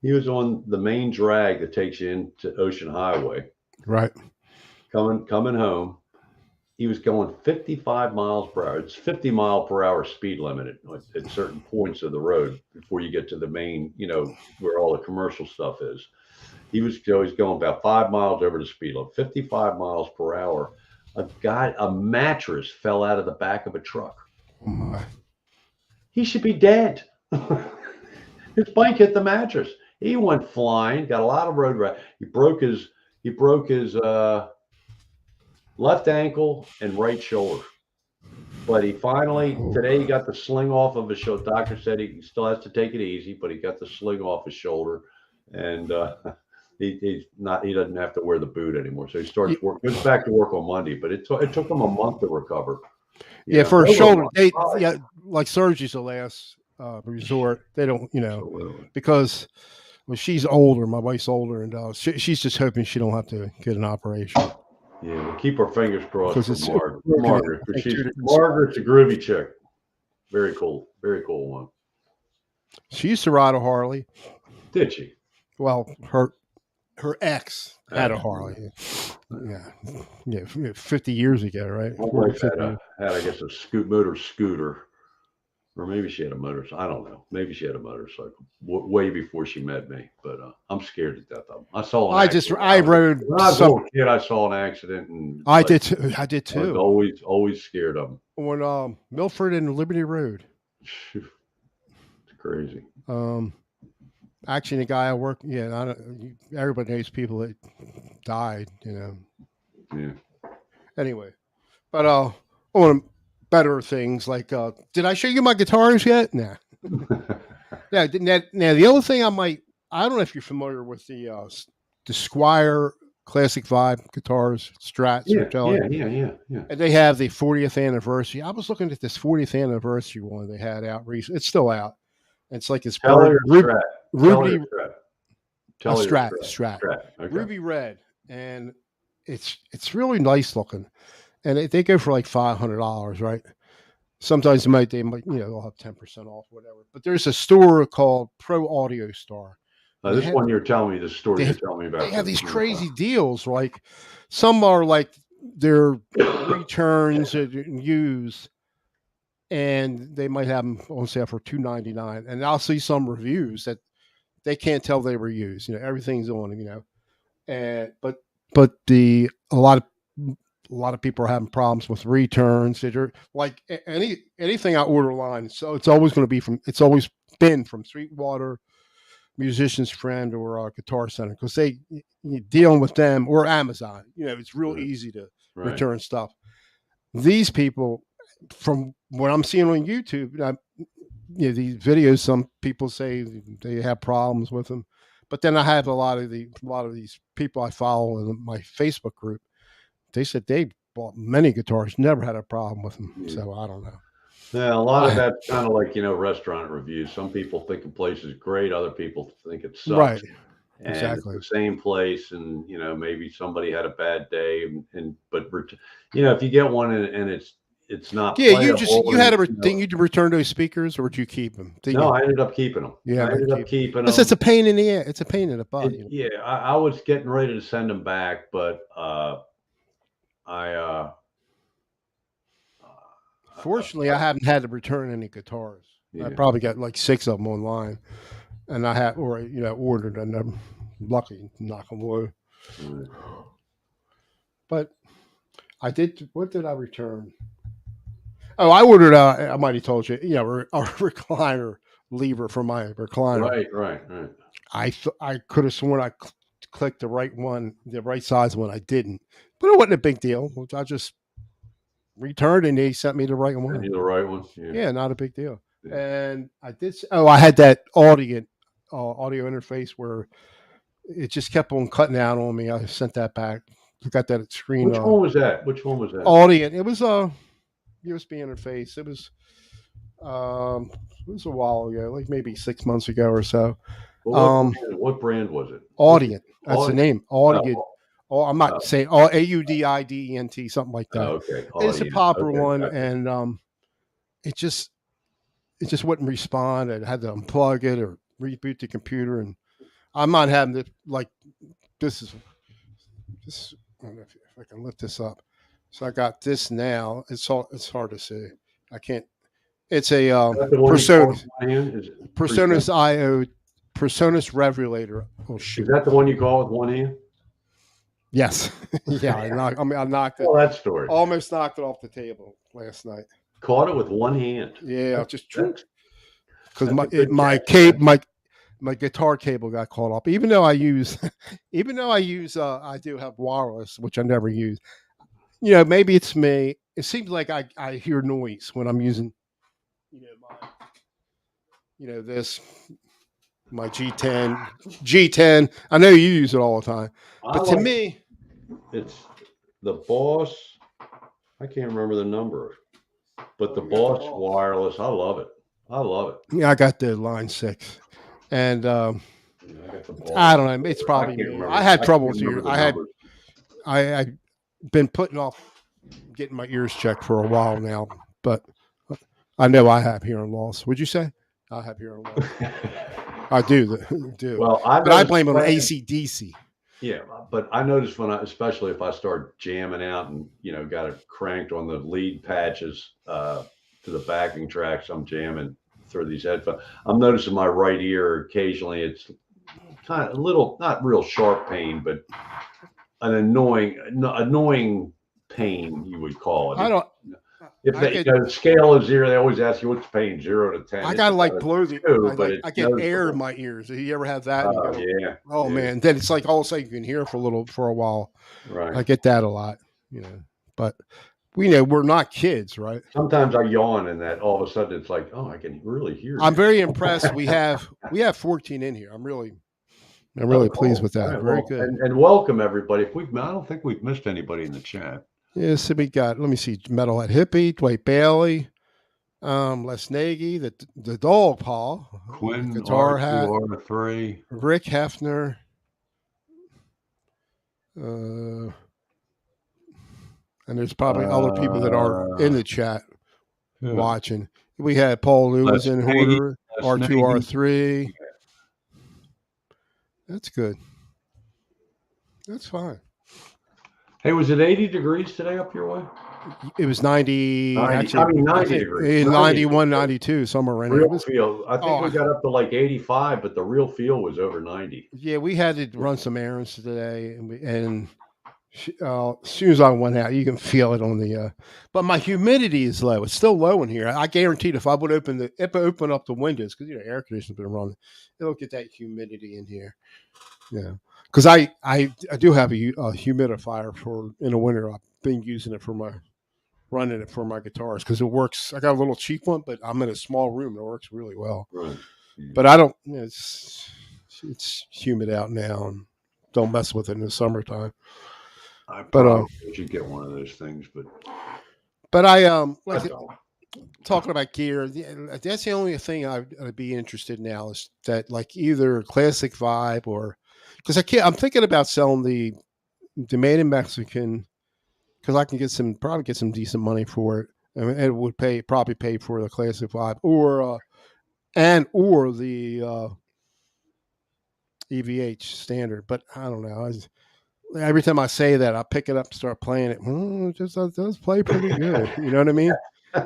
he was on the main drag that takes you into Ocean Highway, Right. coming home. He was going 55 miles per hour. It's 50-mile-per-hour speed limit at certain points of the road before you get to the main, where all the commercial stuff is. He was always going about 5 miles over the speed limit, 55 miles per hour. A mattress fell out of the back of a truck. Oh my. He should be dead. His bike hit the mattress. He went flying, got a lot of road rage. He broke his left ankle and right shoulder. But he finally today he got the sling off of his shoulder. Doctor said he still has to take it easy, but he got the sling off his shoulder, and he doesn't have to wear the boot anymore. So he goes back to work on Monday. But it took him a month to recover. Yeah, for a shoulder, like surgery's the last resort. They don't, Absolutely. because she's older. My wife's older, and she's just hoping she don't have to get an operation. Yeah, we'll keep our fingers crossed for Because Margaret. Margaret's a groovy chick. Very cool one. She used to ride a Harley. Did she? Well, her ex had a Harley. Yeah, 50 years ago, right? My wife had I guess a scooter, or maybe she had a motorcycle. I don't know. Maybe she had a motorcycle way before she met me. But I'm scared to death of them. I saw. I rode. When I was a little kid, I saw an accident, and I did too. I did too. I was always scared of them. On Milford and Liberty Road. It's crazy. Actually, the guy I work, everybody knows people that died, Yeah. Anyway, but on better things like, did I show you my guitars yet? Nah. Yeah. Now the other thing I don't know if you're familiar with the Squire Classic Vibe guitars, Strats. Yeah. And they have the 40th anniversary. I was looking at this 40th anniversary one they had out recently. It's still out. It's like this Ruby Strat. Okay. Ruby red, and it's really nice looking, and they go for like $500, right? Sometimes they might they'll have 10% off, whatever. But there's a store called Pro Audio Star. This one you're telling me, the story you're telling me about. They have these crazy deals. Like some are like their returns and used, and they might have them on sale for $299. And I'll see some reviews that they can't tell they were used. Everything's on. And but a lot of a lot of people are having problems with returns. Like anything I order online, so it's always going to be from. It's always been from Sweetwater, Musician's Friend, or Guitar Center because you're dealing with them or Amazon. It's real Right. easy to Right. return stuff. These people, from what I'm seeing on YouTube, these videos, some people say they have problems with them, but then I have a lot of these people I follow in my Facebook group. They said they bought many guitars, never had a problem with them. Yeah. So I don't know. Yeah, a lot of that's kind of like, restaurant reviews. Some people think a place is great, other people think it sucks. Right, And it's exactly. the same place, and maybe somebody had a bad day, but if you get one and it's not Yeah, you playable, had and a thing you return those speakers, or did you keep them? Did no, you? I ended up keeping them. Yeah, I right. ended up keeping It's them. a pain in the ass. It's a pain in the butt. Yeah, I was getting ready to send them back, but I Fortunately, I haven't had to return any guitars. I yeah. probably got like 6 of them online, and I have, or ordered, and I'm lucky, knock on wood. Right. But I did. What did I return? Oh, I ordered. I might have told you. A recliner lever for my recliner. Right, right, right. I could have sworn I clicked the right one, the right size one. I didn't, but it wasn't a big deal. I just returned, and they sent me the right And one. you're the right one. Yeah. Yeah, not a big deal. Yeah. And I did. Oh, I had that audio interface where it just kept on cutting out on me. I sent that back. I got that screen. Which one was that? Which one was that? Audio. It was a USB interface. It was a while ago, like maybe 6 months ago or so. Well, what brand was it? Audient. That's the name. Audient. Oh, Oh, I'm not saying AUDIDENT, something like that. okay. It's a Audient. popular Okay, one, gotcha. and it just wouldn't respond. I had to unplug it or reboot the computer, and I'm not having to like this is this. I don't know if I can lift this up. So I got this now. It's hard to see. I can't. It's a Is that the one you call with one hand? Is it Personas IO Personas Revulator. Oh Is shoot! that the one you call with one hand? Yes. Yeah. I knocked it. Tell that story. Almost knocked it off the table last night. Caught it with one hand. Yeah, just That's because a good catch, cable my guitar cable got caught up. Even though I use, I do have wireless, which I never use. Maybe it's me. It seems like I hear noise when I'm using, my, this my G10. I know you use it all the time, but to me, it's the Boss. I can't remember the number, but the you got the Boss Boss. wireless. I love it. I love it. Yeah, I got the Line 6, and Yeah, I got the Boss. I don't know. It's probably can't me. remember. I had I trouble can't with remember your. the numbers. I been putting off getting my ears checked for a while now, but I know I have hearing loss. Would you say I have hearing loss? I do. Well, but I blame it on AC/DC. Yeah, but I noticed especially if I start jamming out and got it cranked on the lead patches to the backing tracks, I'm jamming through these headphones. I'm noticing my right ear occasionally. It's kind of a little, not real sharp pain, but an annoying pain, you would call it. I don't. If the scale is 0, they always ask you what's pain, 0 to 10. I gotta blow the. I get noticeable. air in my ears. Do you ever have that? Yeah. Oh yeah. man, then it's like all of a sudden you can hear for a while. Right. I get that a lot. But we're not kids, right? Sometimes I yawn and that all of a sudden it's like, oh, I can really hear. I'm very impressed. We have 14 in here. I'm really pleased with that. Right, Very good. And welcome everybody. I don't think we've missed anybody in the chat. Yeah, so we got. Let me see. Metalhead Hippie, Dwight Bailey, Les Nagy, the dog paw, Quinn, guitar hat, R3, Rick Hefner. And there's probably other people that are in the chat watching. We had Paul Lewis in order, R2, R3. That's good. That's fine. Hey, was it 80 degrees today up your way? It was 90 actually, 90 degrees. 91, 92, somewhere around there. Real feel. I think we got up to like 85, but the real feel was over 90. Yeah, we had to run some errands today, and As soon as I went out, you can feel it on the. But my humidity is low. It's still low in here. I guaranteed if I would open up the windows because air conditioning's been running, it'll get that humidity in here. Yeah, because I do have a humidifier for in the winter. I've been using it for my running it for my guitars because it works. I got a little cheap one, but I'm in a small room. It works really well. Right. Yeah. But I don't. It's humid out now, and don't mess with it in the summertime. I But probably should get one of those things, I I like don't. talking about gear. That's the only thing I'd be interested in now is that like either classic vibe or because I can't. I'm thinking about selling the made in Mexican because I can probably get some decent money for it. I mean, it would probably pay for the classic vibe or the EVH standard. But I don't know. Every time I say that, I pick it up, and start playing it. It just does play pretty good. You know what I mean?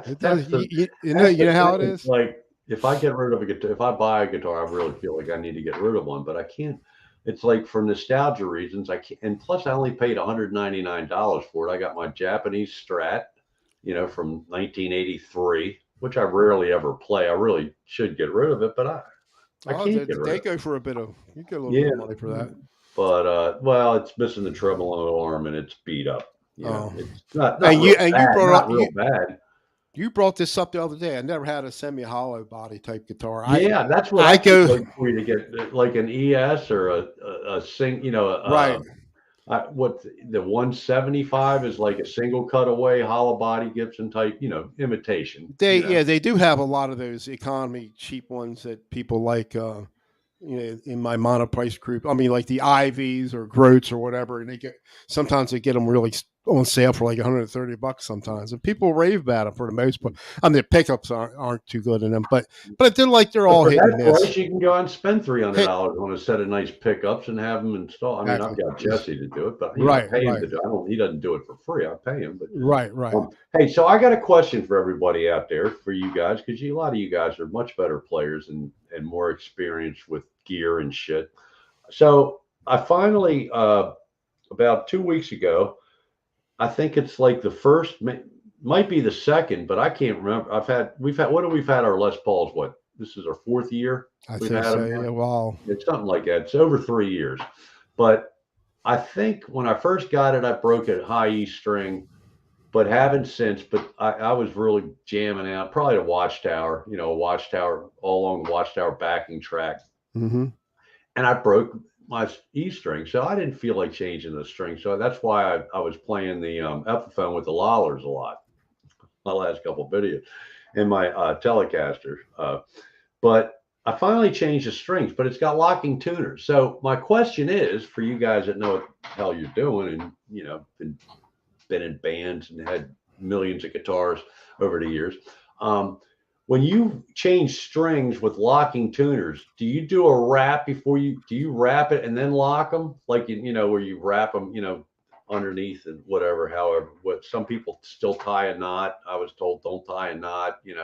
It does. That's the that's You the know how it thing. is. Like if I get rid of a guitar, if I buy a guitar, I really feel like I need to get rid of one, but I can't. It's like for nostalgia reasons, I can't. And plus, I only paid $199 for it. I got my Japanese Strat, from 1983, which I rarely ever play. I really should get rid of it, but I Oh, can't get rid they of it. go for a bit of. You get a little bit Yeah, of money for that. but well, it's missing the tremolo arm and it's beat up. Oh, It's not real you bad, brought up not real bad. you brought this up the other day. I never had a semi hollow body type guitar. Yeah, that's what I I keep go waiting for you to get, like an ES or a sing. right. What the 175 is like a single cutaway hollow body Gibson type, imitation. They do have a lot of those economy cheap ones that people like. In my monoprice group. I mean, like the Ivies or Groats or whatever, and sometimes they get them really on sale for like $130 sometimes, and people rave about them for the most part. I mean, the pickups aren't too good in them, but they're But all for hit and that miss. price, you can go out and spend three hundred Hit dollars on a set of nice pickups and have them installed. I mean, I've exactly. got Jesse to do it, but I Right, pay him right, to do. I don't. He doesn't do it for free. I pay him, but right. hey, so I got a question for everybody out there, for you guys, because a lot of you guys are much better players and more experienced with gear and shit. So I finally, about 2 weeks ago, I think it's like the first, might be the second, but I can't remember. We've had our Les Pauls. What? This is our fourth year I we've think had so. them Yeah. now. Well, It's something like that. It's over 3 years. But I think when I first got it, I broke a high E string, but haven't since. But I was really jamming out, probably a watchtower, a watchtower all along the watchtower backing track, mm-hmm. and I broke my E string, so I didn't feel like changing the string. So that's why I was playing the Epiphone with the Lollers a lot. My last couple of videos in my Telecaster, but I finally changed the strings, but it's got locking tuners. So my question is for you guys that know what the hell you're doing and been in bands and had millions of guitars over the years. Um, when you change strings with locking tuners, do you do a wrap before do you wrap it and then lock them? Like, where you wrap them, underneath and whatever, however, what some people still tie a knot. I was told don't tie a knot, if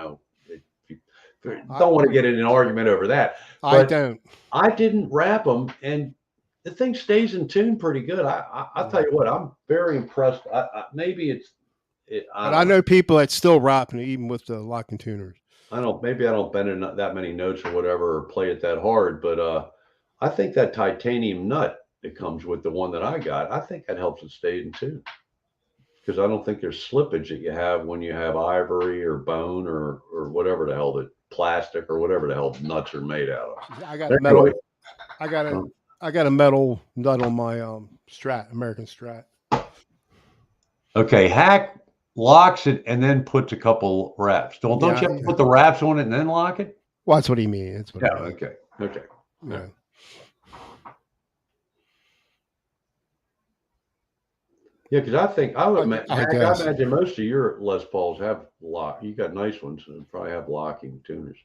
you don't want to get in an argument over that. I But don't. I didn't wrap them and the thing stays in tune pretty good. I'll tell you what, I'm very impressed. Maybe I But I don't know. know people that still rapping even with the locking tuners. Maybe I don't bend in that many notes or whatever, or play it that hard, but I think that titanium nut that comes with the one that I got, I think that helps it stay in tune because I don't think there's slippage that you have when you have ivory or bone or whatever the hell the plastic or whatever the hell nuts are made out of. I got a But anyway, metal. I got a um, I got a metal nut on my Strat, American Strat. okay, Hack locks it and then puts a couple wraps. Don't you Yeah, have to yeah. put the wraps on it and then lock it? Well, that's what he means. That's what Yeah. he means. Okay. Okay. Yeah. Yeah. Yeah, because I Hack, I guess. imagine most of your Les Pauls have lock. You got nice ones and probably have locking tuners.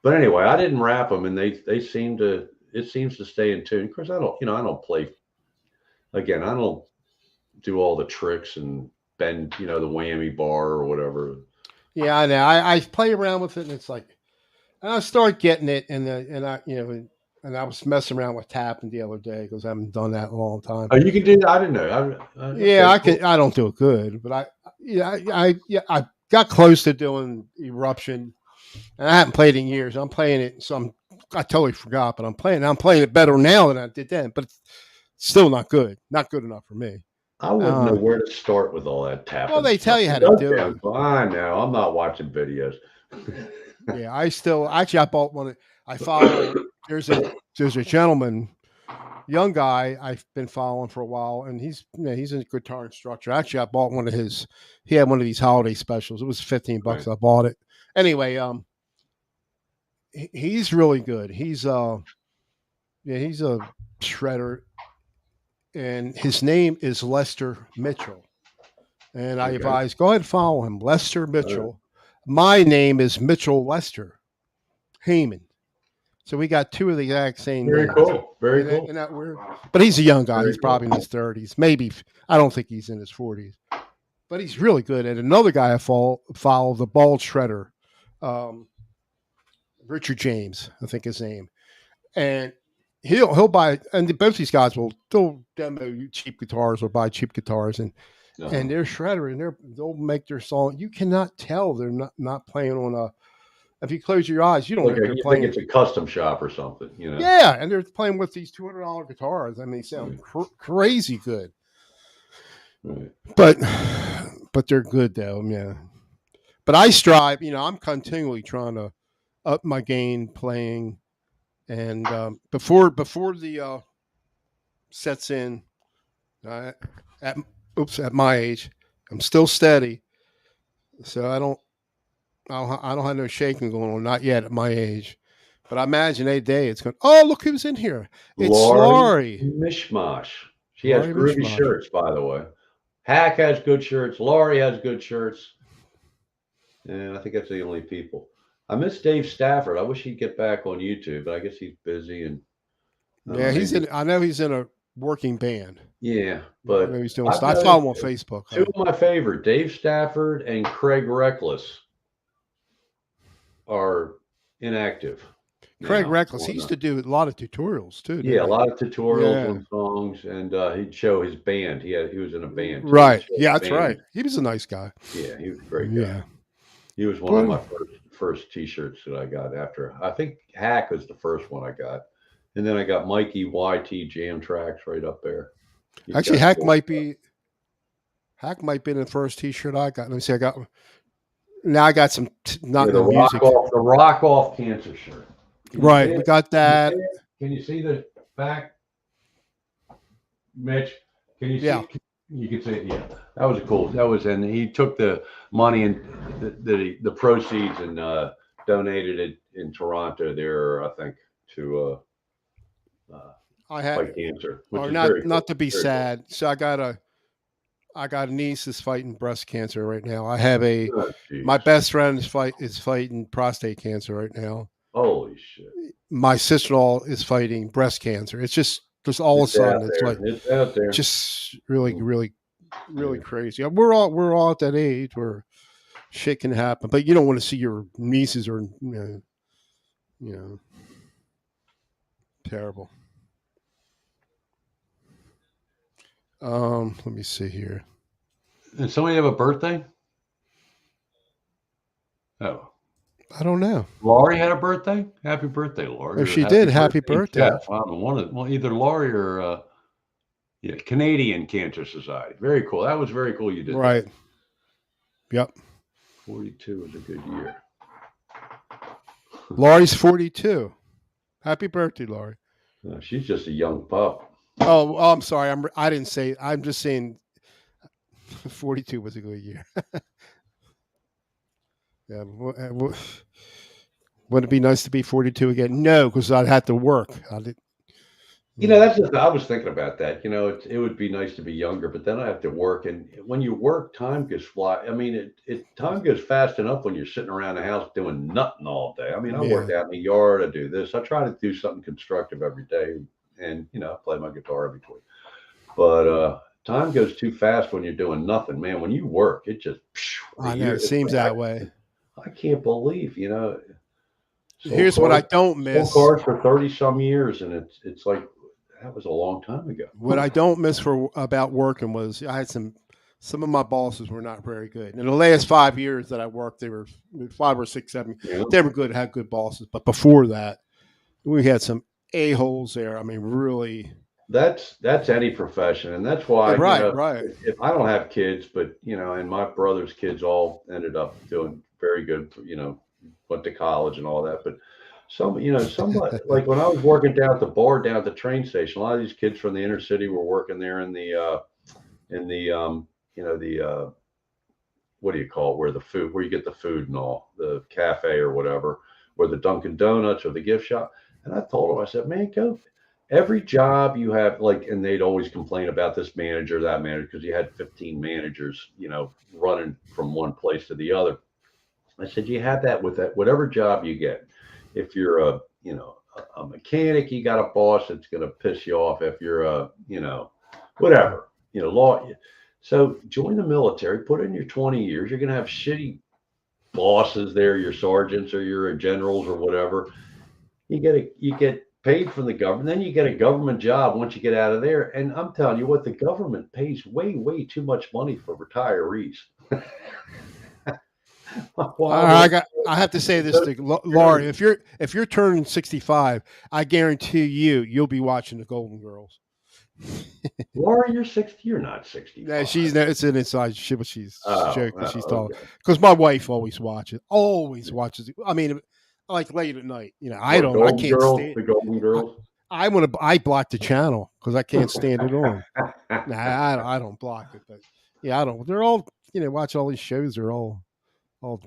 But anyway, I didn't wrap them, and they seem to it seems to stay in tune. Of course, I don't play again. I don't do all the tricks and bend the whammy bar or whatever. Yeah, I know. I play around with it, and it's like, and I start getting it, and I and I was messing around with tapping the other day because I haven't done that in a long time. Oh, you can do that. I didn't know. Yeah, Okay, I cool. can. I don't do it good, but I got close to doing Eruption, and I haven't played in years. I'm playing it, so I totally forgot, but I'm playing. I'm playing it better now than I did then, but it's still not good. Not good enough for me. I wouldn't know Um, where to start with all that well, tapping they stuff. tell you how It to does do it. sound fine now. I'm not watching videos. Yeah, I still actually I bought one. I follow. There's a there's a gentleman, young guy I've been following for a while, and he's a guitar instructor. Actually, I bought one of his. He had one of these holiday specials. It was $15. Right. I bought it anyway. He's really good. He's a shredder, and his name is Lester Mitchell. And I Okay. advise go ahead and follow him, Lester All right. Mitchell. My name is Mitchell Lester Heyman. So we got two of the exact same Very names. cool. Very cool. Isn't that weird? But he's a young guy. Very He's cool. probably in his 30s. Maybe. I don't think he's in his 40s. But he's really good. And another guy I follow the bald shredder, um, Richard James, I think his name. And he'll buy, and both these guys they'll demo cheap guitars or buy cheap guitars, and Uh-huh. they're shredder, and they'll make their song. You cannot tell they're not playing on a. If you close your eyes, you don't know Like if they're you think playing. it's a custom shop or something, you know? Yeah, and they're playing with these $200 guitars. I mean, they sound Right. crazy good, Right. but they're good though. Yeah, but I strive. I'm continually trying to up my game playing, and before the sets in, uh, at at my age, I'm still steady, so I don't have no shaking going on. Not yet at my age. But I imagine a day it's going. Oh, look who's in here! It's Laurie Laurie. Mishmash. She has Laurie groovy Mishmash. shirts, by the way. Hack has good shirts. Laurie has good shirts. And I think that's the only people. I miss Dave Stafford. I wish he'd get back on YouTube, but I guess he's busy and I don't know, Yeah, he's maybe. in. I know he's in a working band. Yeah, I know but he's doing I've stuff. I follow noticed him on Facebook. two of my favorite, Dave Stafford and Craig Reckless, are inactive Craig now. Reckless. He used to do a lot of tutorials too, Yeah, didn't a he? lot of tutorials Yeah. on songs, and he'd show his band. He was in a band too. He'd Right. show Yeah, his that's right. band. He was a nice guy. Yeah, he was a great guy. Yeah. He was one of But my first T-shirts that I got after. I think Hack was the first one I got, and then I got Mikey YT Jam Tracks right up there. He's actually, got cool stuff. Hack might be the first T-shirt I got. Let me see. I got now. I got some not Yeah, no music. the rock off cancer shirt. Can you see Right. We it? got Can you see that. it? Can you see the back, Mitch? Can you Yeah. see? You can see it. Yeah, that was cool. That was, and he took the money and the proceeds and donated it in Toronto there, I think, to I had, fight cancer, which or is very not cool. to be Very cool. sad. So I got a niece that's fighting breast cancer right now. I have Oh, my jeez. best friend is fighting prostate cancer right now. Holy shit. My sister-in-law is fighting breast cancer. It's just all of a It's sudden out it's there. like It's out there. just really Mm, really yeah. really crazy. We're all at that age where shit can happen, but you don't want to see your nieces or you know terrible. Let me see here. Did somebody have a birthday? Oh. I don't know Laurie had a birthday? Happy birthday, Laurie. if Or she happy did. Happy birthday, birthday! Jeff. I don't know. Well, either Laurie or yeah, Canadian Cancer Society. Very cool. That was very cool you did that. Right. Yep. 42 was a good year. Laurie's 42. Happy birthday, Laurie. She's just a young pup. Oh, I'm sorry. I didn't say. I'm just saying. 42 was a good year. Yeah. Would it be nice to be 42 again? No, because I'd have to work. I did. That's just, I was thinking about that. It would be nice to be younger, but then I have to work. And when you work, time goes fly. I mean, time goes fast enough when you're sitting around the house doing nothing all day. I mean, I Yeah. work out in the yard, I do this. I try to do something constructive every day and, I play my guitar in between. But time goes too fast when you're doing nothing, man. When you work, it just, I know. It seems that way. I can't believe, Sold Here's what I cars, don't sold miss. cars for 30 some years, and it's like that was a long time ago. What I don't miss for about working was I had some of my bosses were not very good. In the last 5 years that I worked, they were 5 or 6, 7. You know, They were good, had good bosses, but before that, we had some a holes there. I mean, really. that's any profession, and that's why Right, right. if I don't have kids, but and my brother's kids all ended up doing very good. Went to college and all that, but somebody like when I was working down at the bar down at the train station, a lot of these kids from the inner city were working there in the the what do you call it, where the food, where you get the food and all, the cafe or whatever, or the Dunkin' Donuts or the gift shop. And I told them, I said, man, go every job you have, like, and they'd always complain about this manager, that manager, because you had 15 managers, running from one place to the other. I said, you have that with that, whatever job you get. If you're a mechanic, you got a boss that's going to piss you off. If you're whatever, law. So join the military, put in your 20 years. You're going to have shitty bosses there, your sergeants or your generals or whatever. You get paid from the government, then you get a government job once you get out of there. And I'm telling you what, the government pays way too much money for retirees. I have to say this to Laurie. If you're turning 65, I guarantee you'll be watching the Golden Girls. Laura, you're 60. You're not Yeah, 65. it's an inside shit, but she's Oh, joking. She's oh, talking okay. because my wife always watches. Always watches. I mean, like late at night. I What, don't. I Golden can't Girls? stand. The Golden I, Girls? I want to. I block the channel because I can't stand it on. Nah, I don't block it, but yeah, I don't. They're all watch all these shows. They're all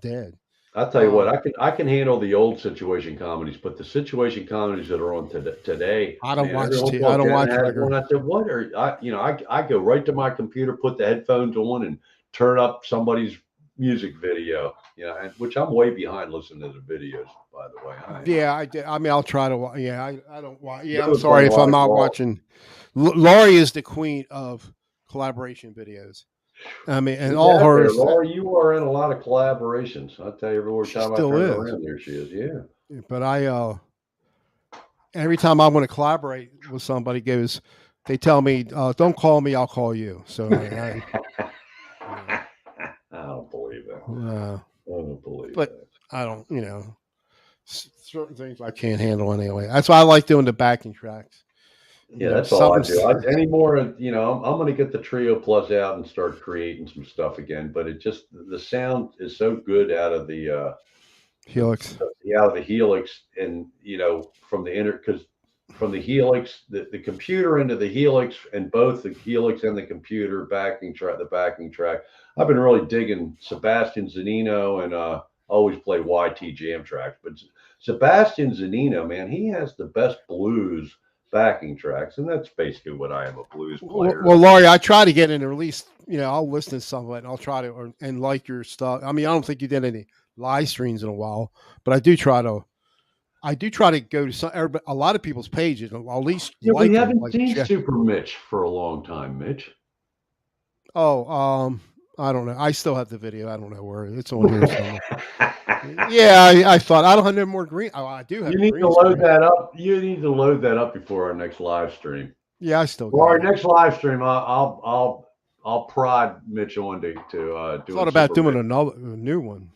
dead. I'll tell you what, Um, I can handle the old situation comedies, but the situation comedies that are on today, I don't man, every watch. once in a I while don't Jen watch has regular. one. I said, what are I go right to my computer, put the headphones on, and turn up somebody's music video. And which I'm way behind listening to the videos, by the way. I am. Yeah, I did. I mean, I'll try to. Yeah, I don't watch. Yeah, I'm Doing playing sorry a if lot I'm of not golf. watching. Laurie is the queen of collaboration videos. I mean, and She's all out there, hers. Laura. You are in a lot of collaborations. I tell you, every She time I still turn is. around, there she is. Yeah. But every time I want to collaborate with somebody, goes, they tell me, "Don't call me, I'll call you." So yeah, I don't believe that. uh, I don't believe but that. I don't, certain things I can't handle anyway. That's why I like doing the backing tracks. Yeah, that's all I do. Something's Anymore, I'm going to get the Trio Plus out and start creating some stuff again. But it just the sound is so good out of the, Helix. out of the Helix, and from the inner because from the Helix, the computer into the Helix, and both the Helix and the computer backing track, the backing track. I've been really digging Sebastian Zanino, and always play YT jam tracks, but Sebastian Zanino, man, he has the best blues backing tracks, and that's basically what I am, a blues player. Well, Laurie, I try to get in or at least I'll listen to some of it and I'll try to and like your stuff. I mean, I don't think you did any live streams in a while, but I do try to. I do try to go to a lot of people's pages and I'll at least Yeah, we like them. haven't Like, seen Super Mitch for a long time, Mitch. oh, I don't know. I still have the video. I don't know where it's on here somewhere. Yeah, I thought I don't have no more green. Oh, I do have You a need to green load screen. that up. You need to load that up before our next live stream. Yeah, I still Well, got our it. next live stream, I'll prod Mitch on to Thought doing about Super doing Mitch. a new one.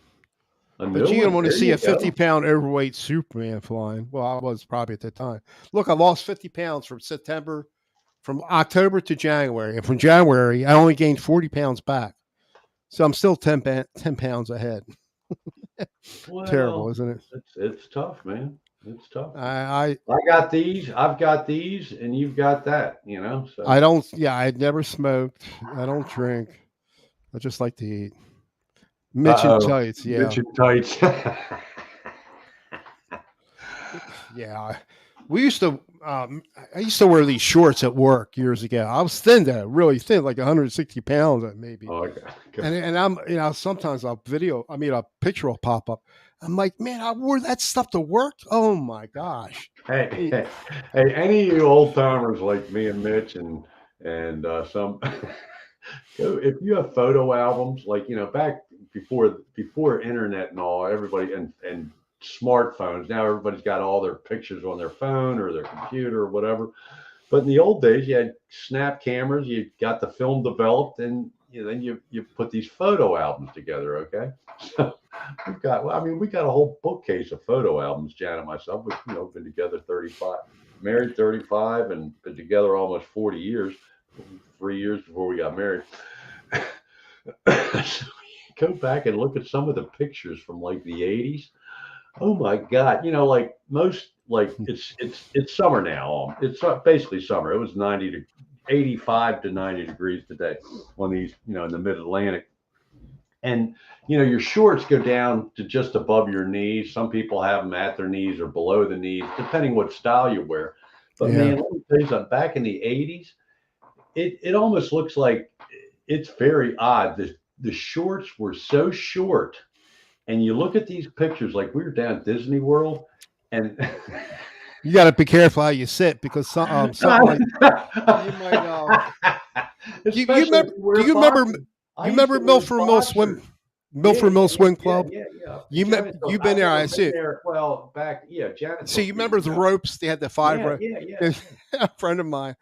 A But new you don't one. want to There see you a go. 50-pound overweight Superman flying. Well, I was probably at the time. Look, I lost 50 pounds from October to January. And from January, I only gained 40 pounds back. So I'm still 10 pounds ahead. Terrible, Well, isn't it? it's tough, man. It's tough. I, I got these. I've got these, and you've got that. I So. don't, yeah, I never smoked. I don't drink. I just like to eat. Mitch and Uh-oh. tights, Mitch yeah. and tights. Yeah. We used to, I used to wear these shorts at work years ago. I was thin then, really thin, like 160 pounds maybe. Oh, okay. And I'm, sometimes a picture will pop up. I'm like, man, I wore that stuff to work. Oh my gosh. Hey, hey, any of you old timers like me and Mitch and some go if you have photo albums like back before internet and all, everybody and smartphones. Now everybody's got all their pictures on their phone or their computer or whatever. But in the old days, you had snap cameras. You got the film developed, and then you put these photo albums together. Okay, so we got a whole bookcase of photo albums. Jan and myself, we've been together 35, married 35, and been together almost 40 years. 3 years before we got married. So you go back and look at some of the pictures from like the 80s. Oh my God! Like most, like it's summer now. It's basically summer. It was 85 to 90 degrees today on these, in the Mid Atlantic, and your shorts go down to just above your knees. Some people have them at their knees or below the knees, depending what style you wear. But Yeah. man, let me tell you something. Back in the 80s, it almost looks like it's very odd. The shorts were so short, and you look at these pictures, like we were down at Disney World, and You got to be careful how you sit because something like you might. You especially if remember? you Do wear you remember? boxers. I You used remember to wear Milford Mill boxers. Swim? Yeah, Milford Mill Swim Club. yeah. You Janet, you've been I've there. never I been see. there. Well, back, yeah, Janet See, took you me. remember the ropes? They had the five Yeah, rope. yeah, yeah. A friend of mine,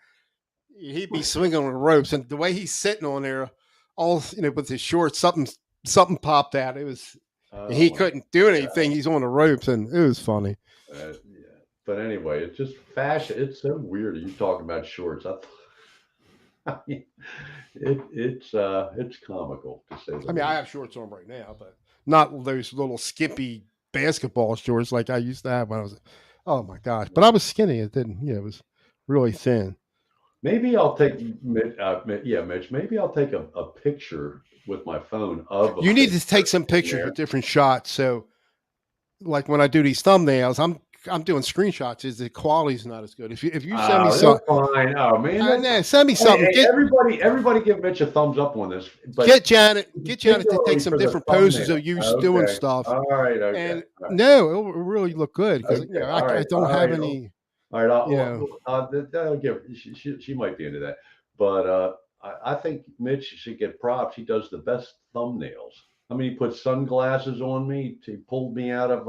he'd be swinging on the ropes, and the way he's sitting on there, all with his shorts, something popped out. It was, and Oh he my couldn't do anything. God. He's on the ropes, and it was funny. Yeah. But anyway, it's just fashion. It's so weird. You talking about shorts? I mean, it's comical to say the I mean, I least. have shorts on right now, but not those little skimpy basketball shorts like I used to have when I was. Oh my gosh! But I was skinny. It didn't. It was really thin. Maybe I'll take, yeah, Mitch. Maybe I'll take a picture with my phone of a You need to take picture some in pictures with there. different shots. So, like when I do these thumbnails, I'm doing screenshots. Is the quality's not as good? If you send me some, They're fine. Oh man, I that's know, send me hey, something. hey, everybody give Mitch a thumbs up on this, but Get Janet to take particularly some for the different poses thumbnail. of you doing Okay. stuff. All right. Okay. And All right. no, it'll really look good because Okay. I, All I right. don't All have right. any. All right. You know, That'll give. She might be into that, but I think Mitch should get props. He does the best thumbnails. I mean, he put sunglasses on me. He pulled me out of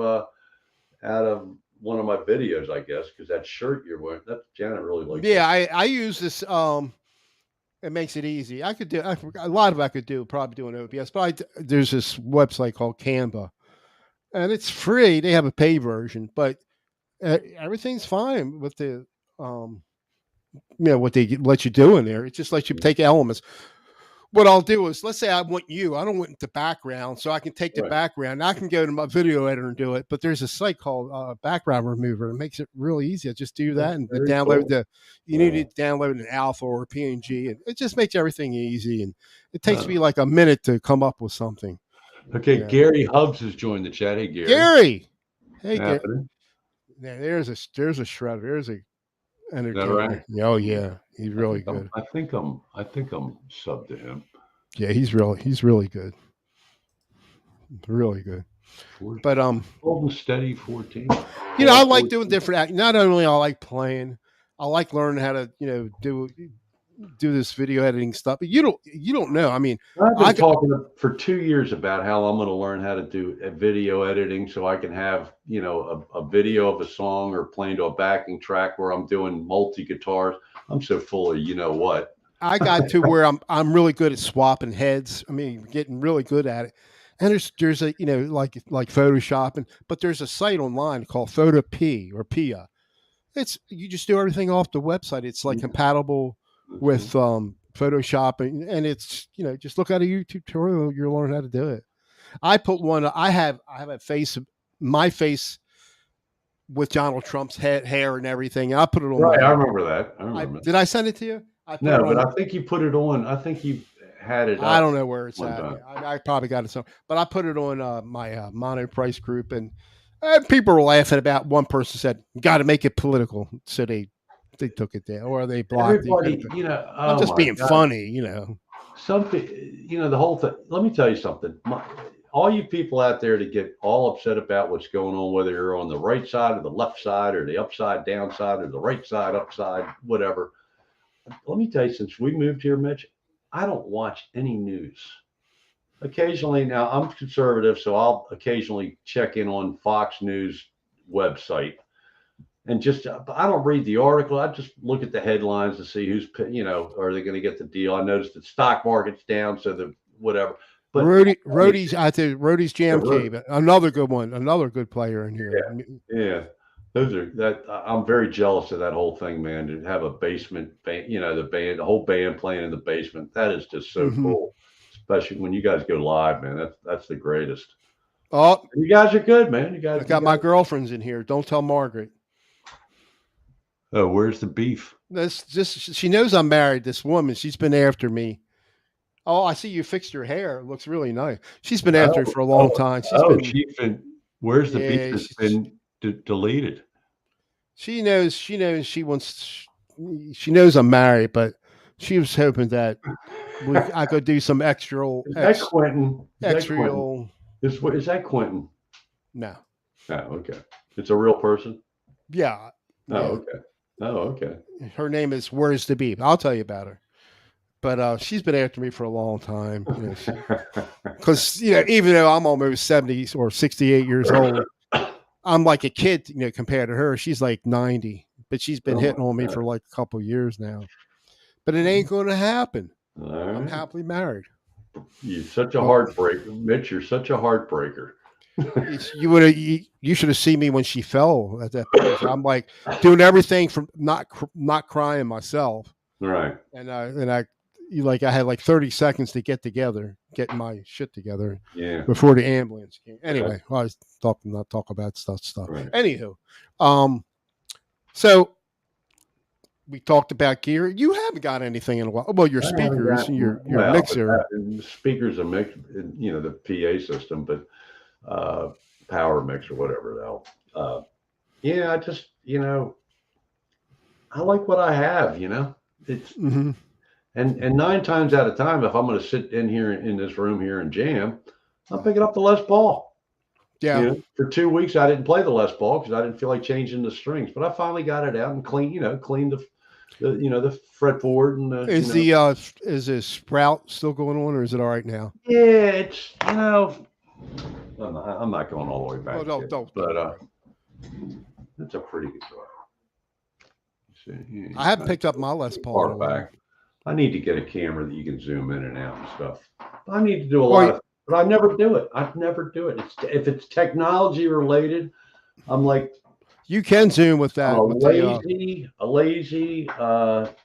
one of my videos, I guess, because that shirt you're wearing. That Janet really likes that. yeah, I use this. It makes it easy. I could do a lot of it I could do probably doing OBS, but there's this website called Canva, and it's free. They have a paid version, but everything's fine with the um, what they let you do in there. It just lets you take elements. What I'll do is, let's say I want you. I don't want the background, so I can take the Right. background. I can go to my video editor and do it. But there's a site called Background Remover. It makes it really easy. I just do that and then Very download cool. the. You need Uh, to download an alpha or a PNG, and it just makes everything easy. And it takes uh, me like a minute to come up with something. okay, Yeah, Gary Hubbs has joined the chat. Hey, Gary. Gary. Hey, Gary. Happening. Yeah, there's a shredder. There's a Is that right? entertainer. Oh yeah, he's really good. I think I'm sub to him. Yeah, he's really good. But 14. Golden Steady 14. I Paul like doing 14. different act. Not only I like playing, I like learning how to do this video editing stuff. But you don't know. I mean, I've I been got- talking for 2 years about how I'm going to learn how to do a video editing so I can have, a video of a song or playing to a backing track where I'm doing multi guitars. I'm so full of what. I got to where I'm really good at swapping heads. I mean, getting really good at it. And there's a like Photoshop, but there's a site online called Photopea or Pia. It's you just do everything off the website. It's like compatible with Photoshop, and it's just look at a YouTube tutorial. You'll learn how to do it. I put one. I have a face, my face with Donald Trump's hair and everything. I put it on Right. I my. remember that. I remember that. Did I send it to you? I put No, it but on. I think you put it on. I think you had it I up don't know where it's one at. time. I probably got it somewhere, but I put it on my mono price group, and people were laughing about. One person said, "Got to make it political," so they took it down or they blocked it. Everybody, I'm oh just my being God. funny. Something, the whole thing. Let me tell you something. All you people out there to get all upset about what's going on, whether you're on the right side or the left side or the upside down side or the right side upside, whatever. Let me tell you, since we moved here, Mitch, I don't watch any news. occasionally now I'm conservative, so I'll occasionally check in on Fox News website and just I don't read the article. I just look at the headlines to see who's are they going to get the deal. I noticed the stock market's down, so the whatever. But Rhodey's Jam Cave, another good one, another good player in here. Yeah. Those are that I'm very jealous of that whole thing, man. To have a basement band, the whole band playing in the basement. That is just so cool. Especially when you guys go live, man. That's the greatest. Oh, and you guys are good, man. I got my girlfriends in here. Don't tell Margaret. Oh, where's the beef? That's just she knows I'm married. This woman, she's been after me. Oh, I see you fixed your hair. It looks really nice. She's been after me for a long time. She's been. Where's the beef that's been deleted? She knows. She wants. She knows I'm married, but she was hoping that I could do some extra. Is that Quentin? Extra. Is that Quentin? No. Oh, okay. It's a real person. Yeah. Oh, okay. Oh, okay. Her name is Where's the Beef? I'll tell you about her. But she's been after me for a long time. Because even though I'm almost 70 or 68 years old, I'm like a kid, compared to her. She's like 90, but she's been hitting on me for like a couple of years now. But it ain't going to happen. Right. I'm happily married. You're such a heartbreaker, Mitch. You're such a heartbreaker. You should have seen me when she fell at that place. I'm like doing everything from not crying myself. Right. And I had like 30 seconds to get my shit together. Yeah. Before the ambulance came. Anyway, I was not talk about stuff. Right. Anywho, so we talked about gear. You haven't got anything in a while. Well, your speakers and your mixer. The speakers are mixed, the PA system, but power mix or whatever now. Yeah, I just, I like what I have, it's, and 9 times out of time, if I'm going to sit in here in this room here and jam, I'm picking up the Les Paul. Yeah. For 2 weeks, I didn't play the Les Paul because I didn't feel like changing the strings, but I finally got it out and cleaned the fretboard and is the sprout still going on, or is it all right now? Yeah, it's I'm not going all the way back. Oh, don't. But it's a pretty guitar. I haven't picked up my Les Paul. Back. I need to get a camera that you can zoom in and out and stuff. I need to do a lot but I never do it. If it's technology related, I'm like, you can zoom with that. A lazy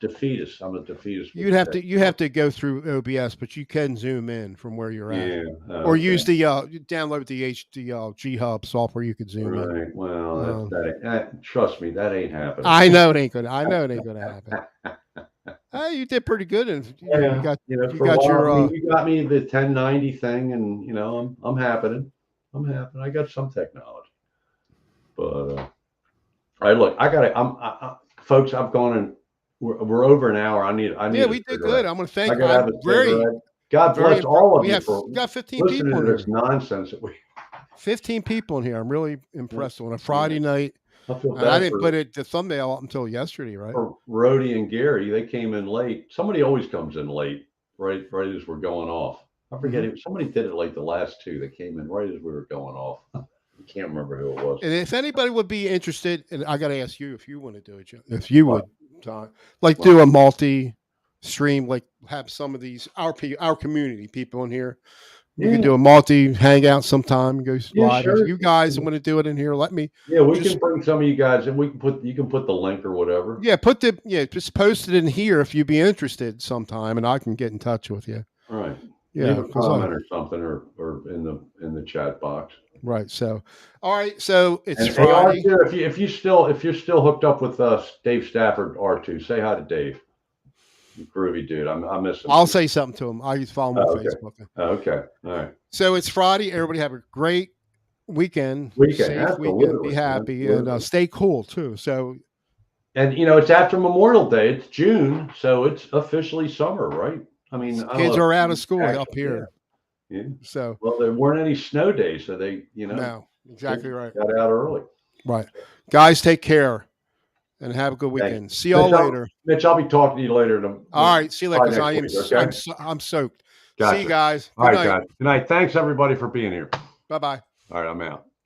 defeatist. I'm a defeatist. You have to go through OBS, but you can zoom in from where you're at. Yeah. Or use the download the G Hub software. You can zoom in. Right. Well, trust me, that ain't happening. I know it ain't gonna happen. You did pretty good, and you got me the 1090 thing, and I'm happening. I got some technology, but. All right, look, I got it. Folks, I've gone and we're over an hour. I need. Yeah, we did good. I'm going to thank you. God bless all of you. We got 15 people in here. This nonsense that 15 people in here. I'm really impressed on a Friday night. I feel bad. I didn't put the thumbnail up until yesterday, right? For Rhodey and Gary, they came in late. Somebody always comes in late, right as we're going off. I forget it. Somebody did it like the last two. They came in right as we were going off. I can't remember who it was. And if anybody would be interested, and I got to ask you if you want to do it, if you would, do a multi-stream, like have some of these our community people in here. We can do a multi hangout sometime. Go live. Sure. If you guys want to do it in here, let me. Yeah, we can bring some of you guys, and you can put the link or whatever. Yeah, just post it in here if you'd be interested sometime, and I can get in touch with you. All right. Yeah, leave a comment or something, or in the chat box. Right. So, all right. So it's Friday. Hey, R2, if you're still hooked up with Dave Stafford, R2, say hi to Dave. Groovy dude. I miss him. I'll say something to him. I just follow him on Facebook. Okay. All right. So it's Friday. Everybody have a great weekend. Safe weekend. Be happy and stay cool too. So. And it's after Memorial Day. It's June, so it's officially summer, right? I mean, kids are out of school up here. Yeah. So there weren't any snow days, so they, no, exactly right. Got out early. Right, guys, take care and have a good weekend. See y'all later. Mitch, I'll be talking to you later. All right, see you later. I'm soaked. Gotcha. See you guys. All Good right, night. guys. Good night. Thanks everybody for being here. Bye bye. All right, I'm out.